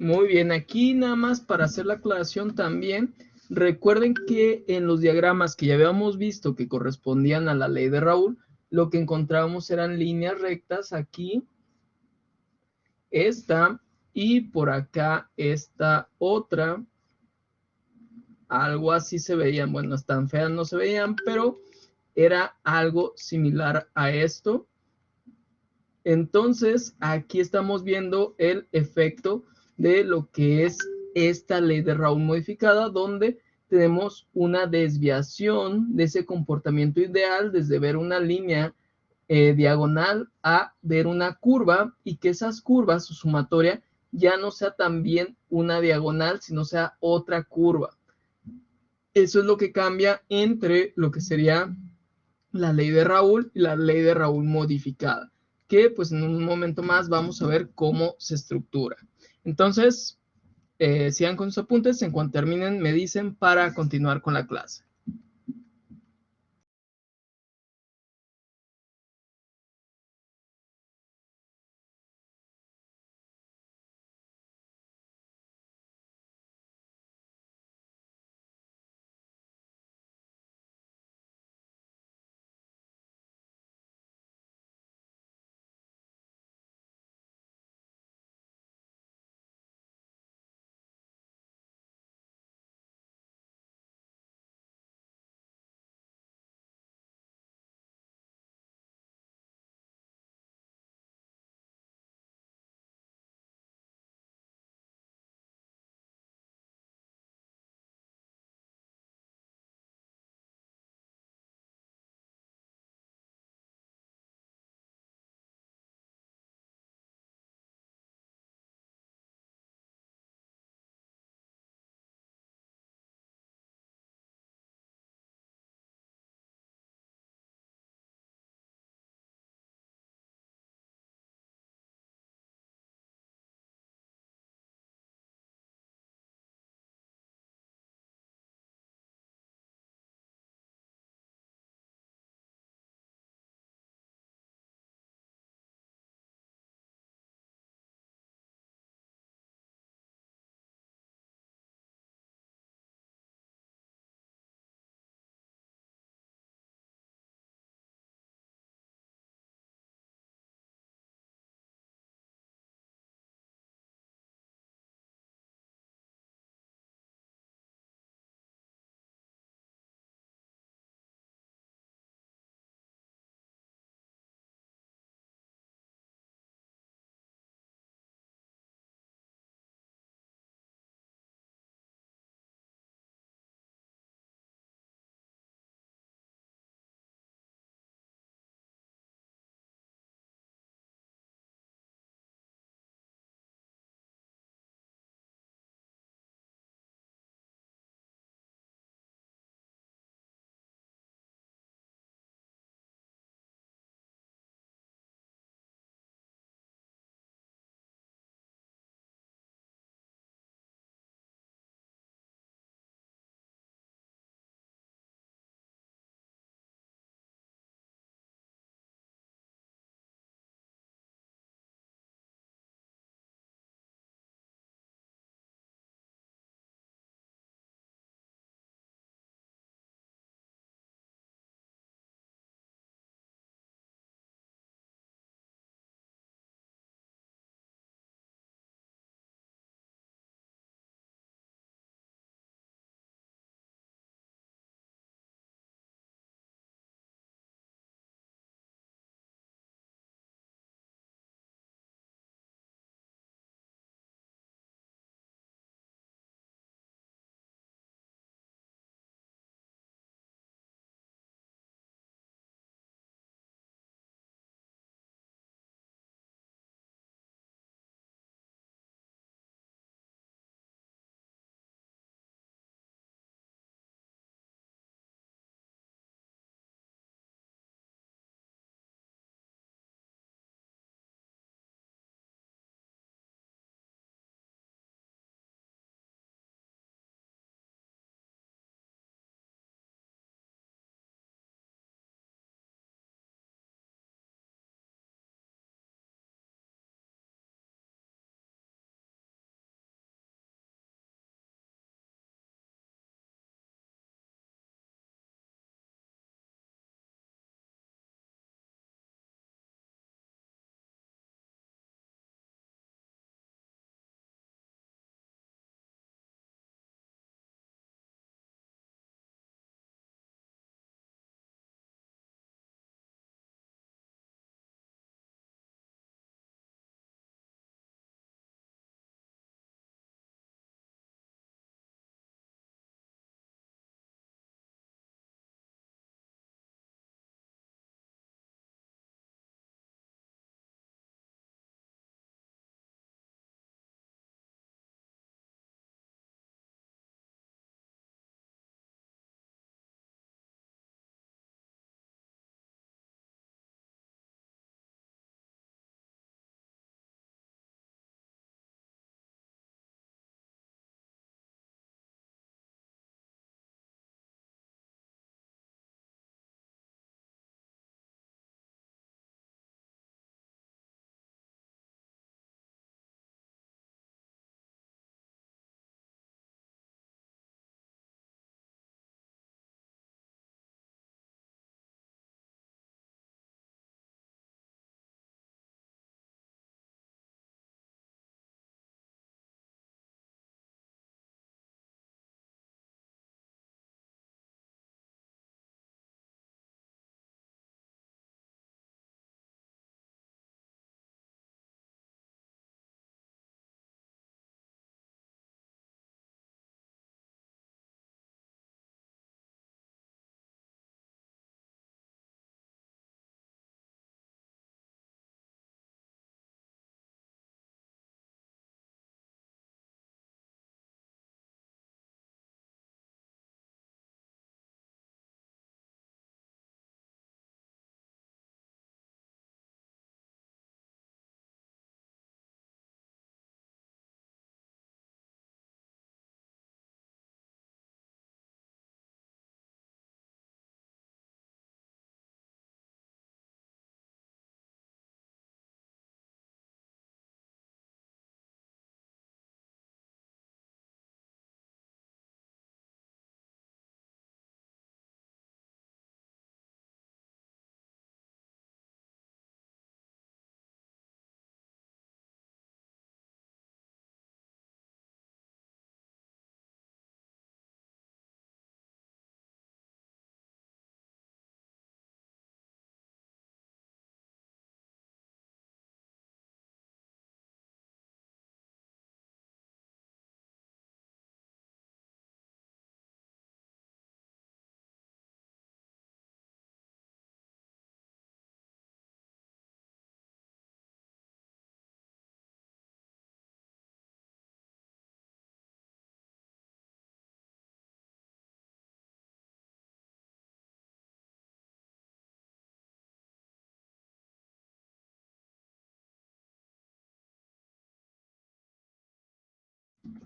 Muy bien, aquí nada más para hacer la aclaración también, recuerden que en los diagramas que ya habíamos visto que correspondían a la ley de Raúl, lo que encontrábamos eran líneas rectas aquí, esta, y por acá esta otra, algo así se veían, bueno, tan feas no se veían, pero era algo similar a esto. Entonces, aquí estamos viendo el efecto de lo que es esta ley de Raúl modificada, donde tenemos una desviación de ese comportamiento ideal desde ver una línea diagonal a ver una curva, y que esas curvas, su sumatoria, ya no sea también una diagonal, sino sea otra curva. Eso es lo que cambia entre lo que sería la ley de Raúl y la ley de Raúl modificada, que pues en un momento más vamos a ver cómo se estructura. Entonces, sigan con sus apuntes, en cuanto terminen me dicen para continuar con la clase.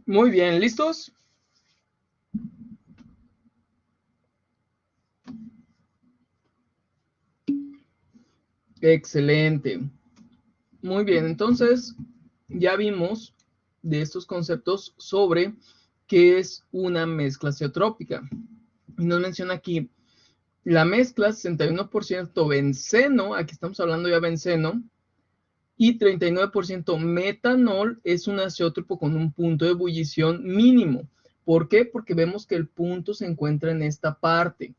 Muy bien, ¿listos? Excelente. Muy bien, entonces ya vimos de estos conceptos sobre qué es una mezcla azeotrópica. Y nos menciona aquí la mezcla 61% benceno, aquí estamos hablando ya benceno, y 39% metanol es un azeótropo con un punto de ebullición mínimo. ¿Por qué? Porque vemos que el punto se encuentra en esta parte,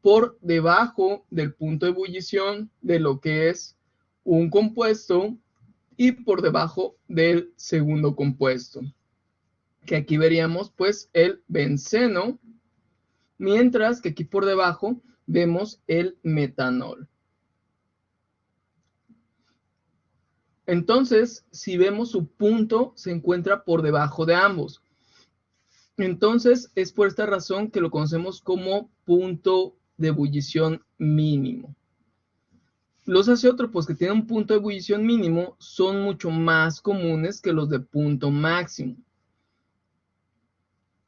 por debajo del punto de ebullición de lo que es un compuesto y por debajo del segundo compuesto, que aquí veríamos pues el benceno, mientras que aquí por debajo vemos el metanol. Entonces, si vemos su punto, se encuentra por debajo de ambos. Entonces, es por esta razón que lo conocemos como punto de ebullición mínimo. Los azeótropos que tienen un punto de ebullición mínimo son mucho más comunes que los de punto máximo.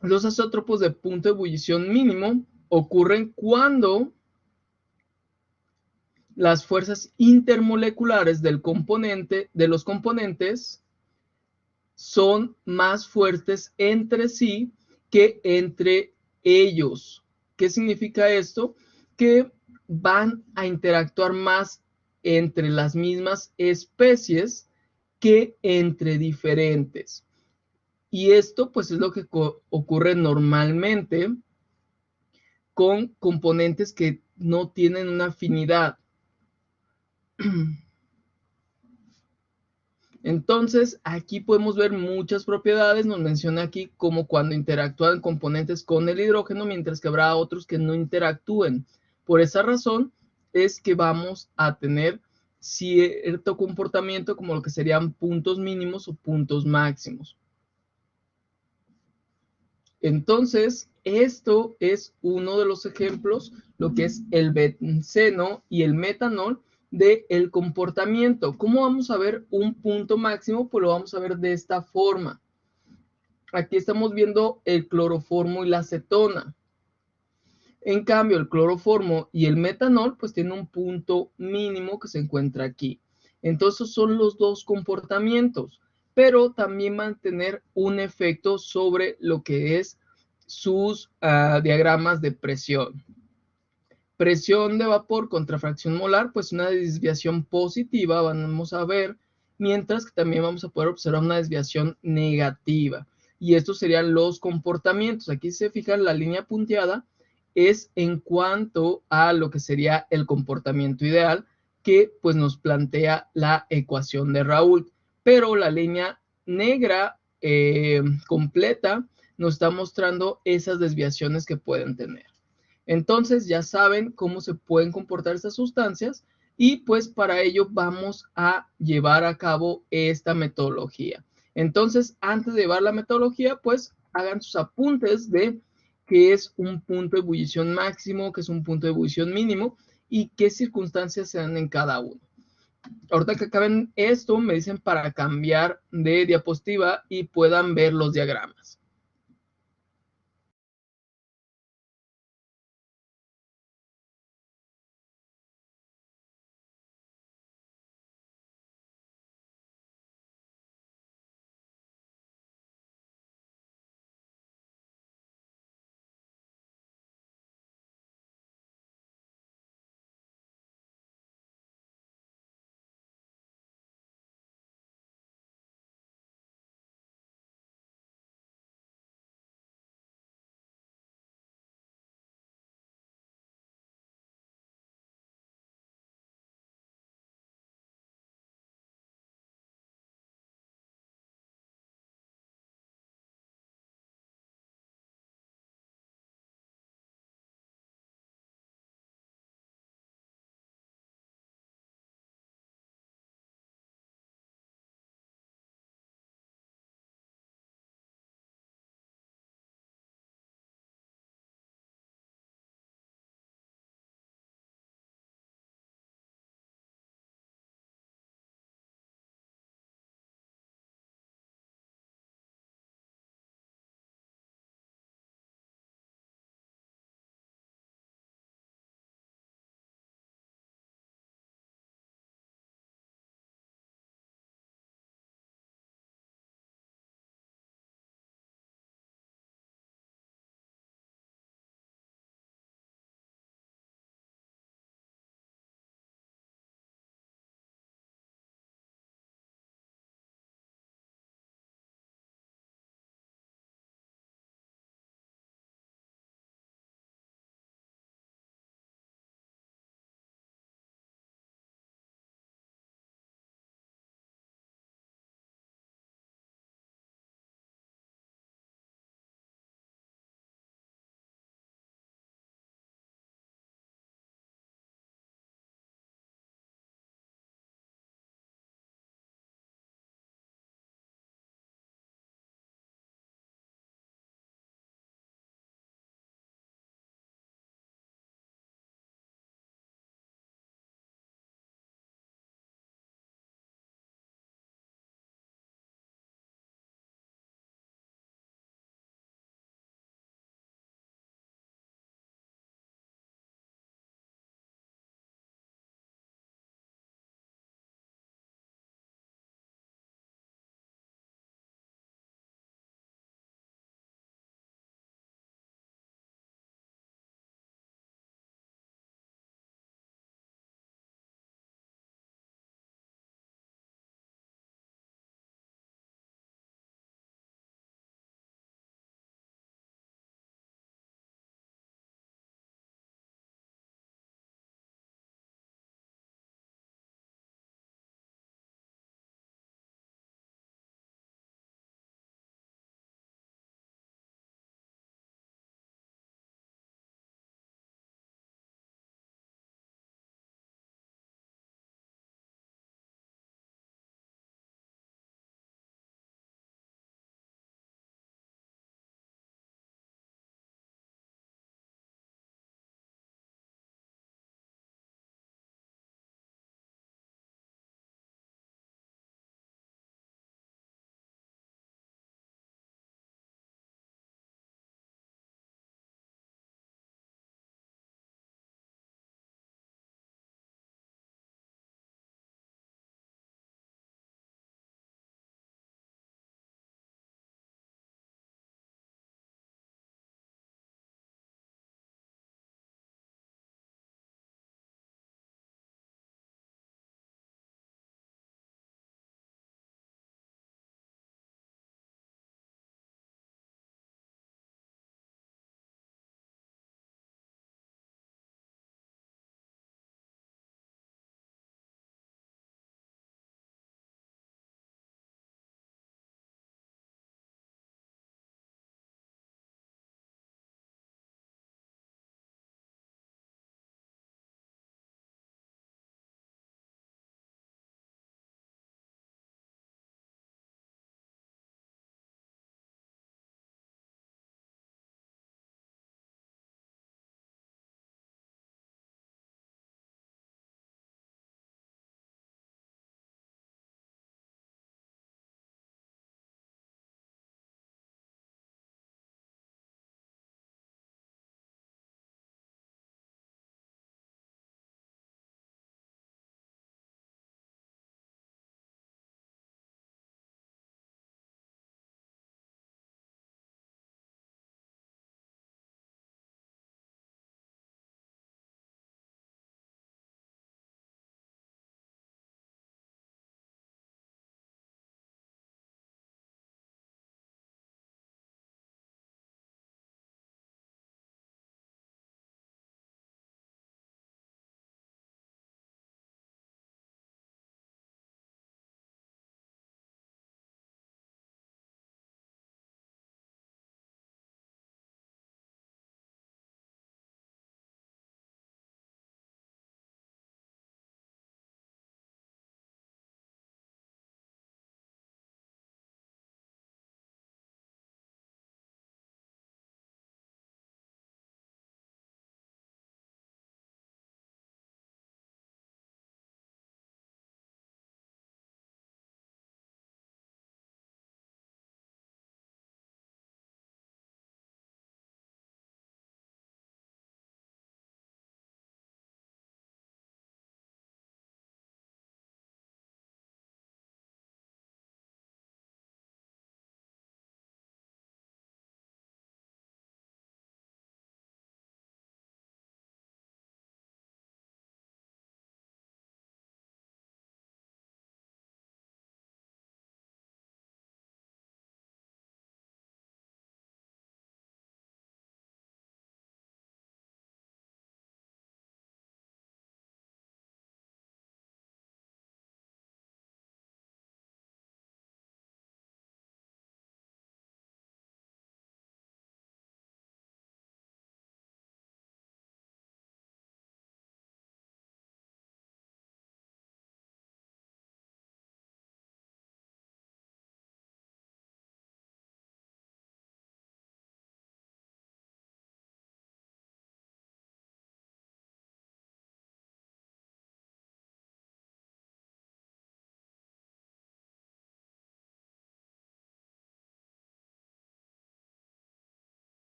Los azeótropos de punto de ebullición mínimo ocurren cuando las fuerzas intermoleculares de los componentes son más fuertes entre sí que entre ellos. ¿Qué significa esto? Que van a interactuar más entre las mismas especies que entre diferentes. Y esto pues es lo que ocurre normalmente con componentes que no tienen una afinidad. Entonces, aquí podemos ver muchas propiedades. Nos menciona aquí como cuando interactúan componentes con el hidrógeno, mientras que habrá otros que no interactúen. Por esa razón es que vamos a tener cierto comportamiento como lo que serían puntos mínimos o puntos máximos. Entonces, esto es uno de los ejemplos, lo que es el benceno y el metanol del comportamiento. ¿Cómo vamos a ver un punto máximo? Pues lo vamos a ver de esta forma. Aquí estamos viendo el cloroformo y la acetona. En cambio, el cloroformo y el metanol pues tienen un punto mínimo que se encuentra aquí. Entonces son los dos comportamientos, pero también van a tener un efecto sobre lo que es sus diagramas de presión. Presión de vapor contra fracción molar, pues una desviación positiva vamos a ver, mientras que también vamos a poder observar una desviación negativa. Y estos serían los comportamientos. Aquí se fijan la línea punteada es en cuanto a lo que sería el comportamiento ideal que pues nos plantea la ecuación de Raoult. Pero la línea negra completa nos está mostrando esas desviaciones que pueden tener. Entonces ya saben cómo se pueden comportar estas sustancias y pues para ello vamos a llevar a cabo esta metodología. Entonces, antes de llevar la metodología, pues hagan sus apuntes de qué es un punto de ebullición máximo, qué es un punto de ebullición mínimo y qué circunstancias se dan en cada uno. Ahorita que acaben esto, me dicen para cambiar de diapositiva y puedan ver los diagramas.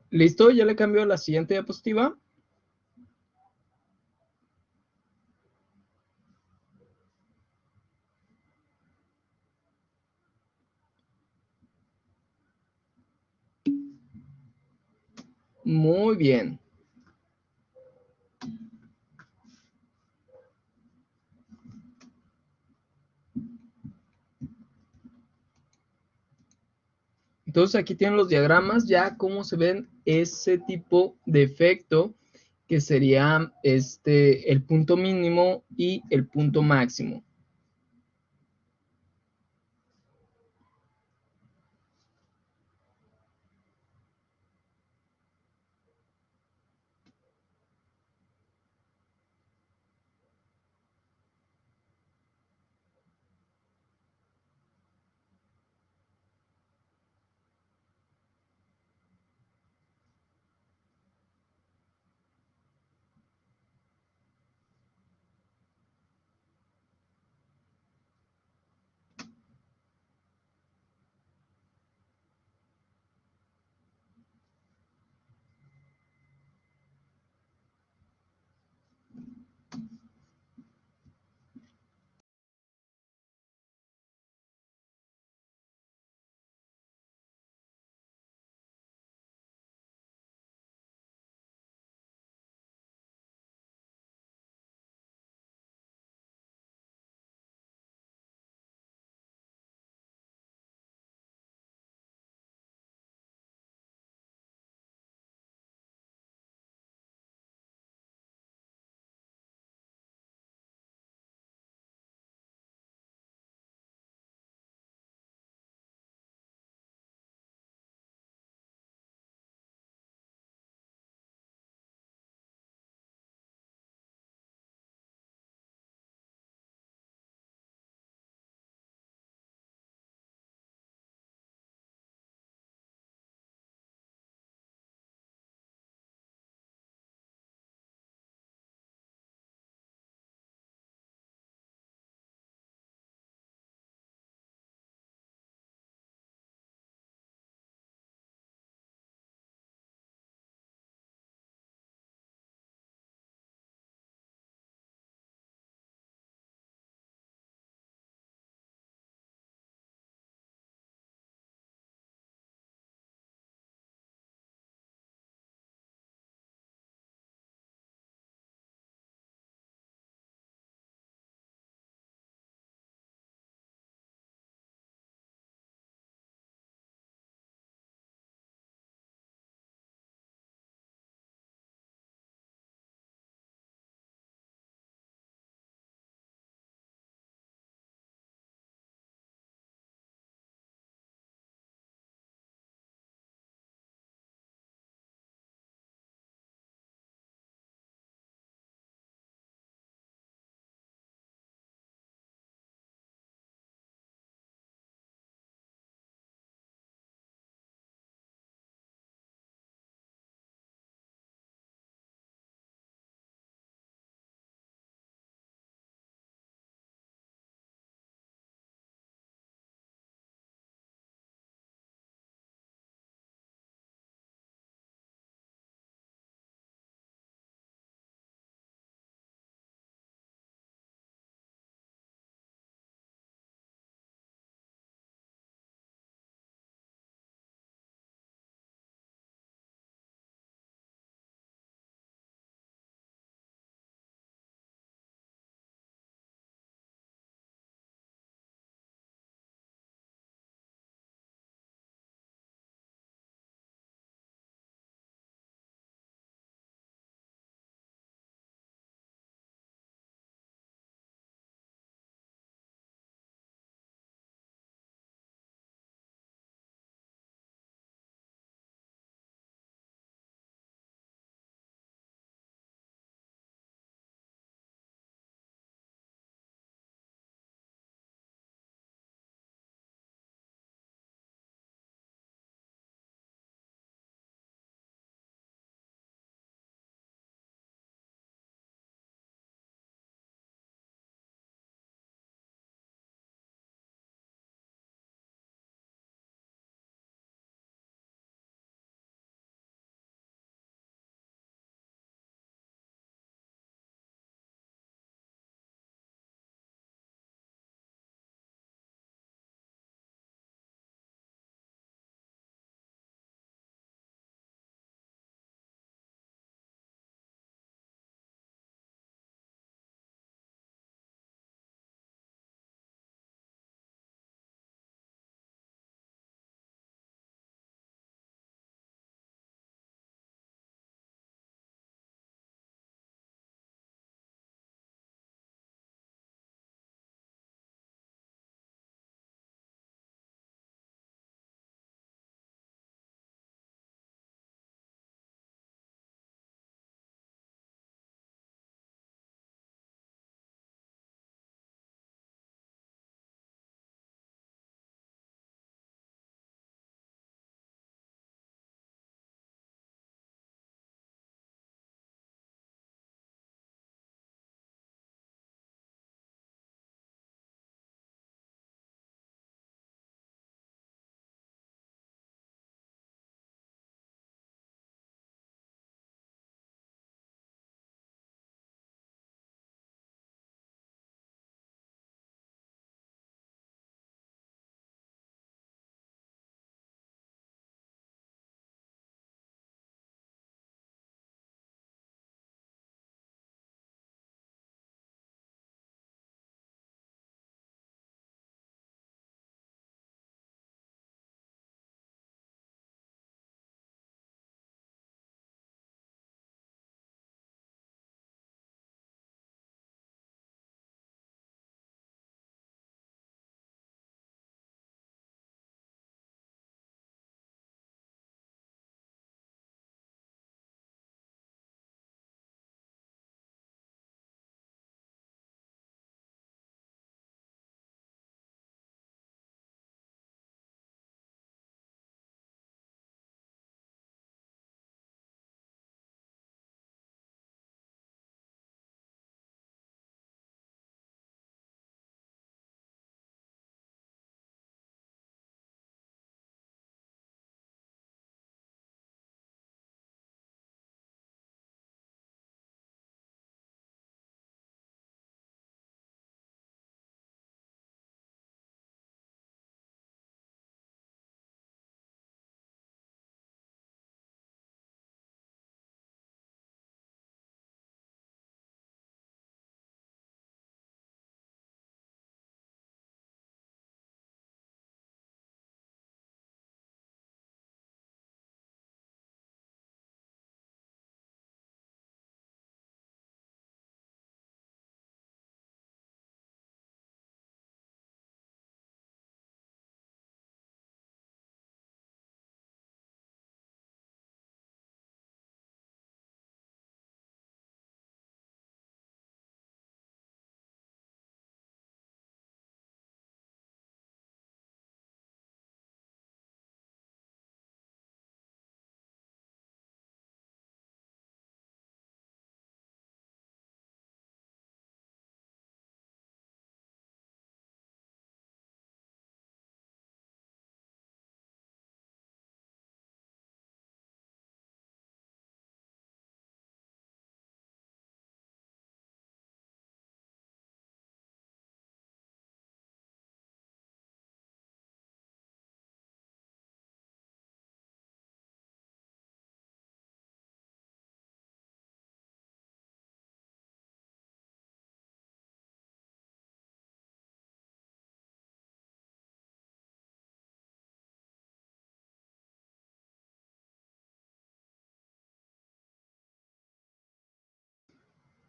¿Listo? Ya le cambio a la siguiente diapositiva. Muy bien. Entonces aquí tienen los diagramas, ya cómo se ven ese tipo de efecto que sería el punto mínimo y el punto máximo.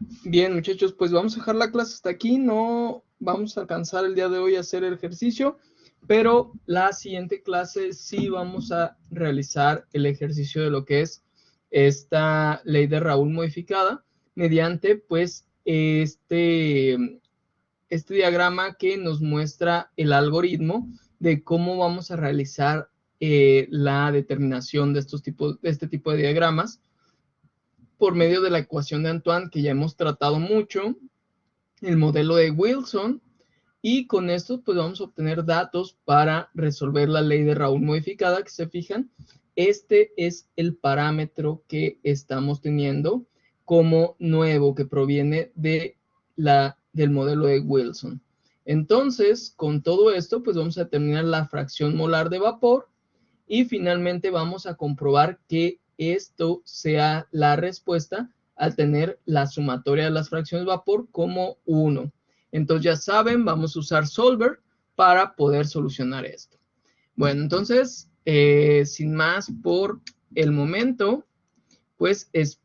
Bien, muchachos, pues vamos a dejar la clase hasta aquí. No vamos a alcanzar el día de hoy a hacer el ejercicio, pero la siguiente clase sí vamos a realizar el ejercicio de lo que es esta ley de Raoul modificada mediante, pues, este diagrama que nos muestra el algoritmo de cómo vamos a realizar la determinación de este tipo de diagramas por medio de la ecuación de Antoine, que ya hemos tratado mucho, el modelo de Wilson, y con esto pues vamos a obtener datos para resolver la ley de Raoul modificada, que se fijan, este es el parámetro que estamos teniendo como nuevo, que proviene del modelo de Wilson. Entonces, con todo esto, pues vamos a determinar la fracción molar de vapor y finalmente vamos a comprobar que esto sea la respuesta al tener la sumatoria de las fracciones de vapor como 1. Entonces ya saben, vamos a usar Solver para poder solucionar esto. Bueno, entonces, sin más por el momento, pues espero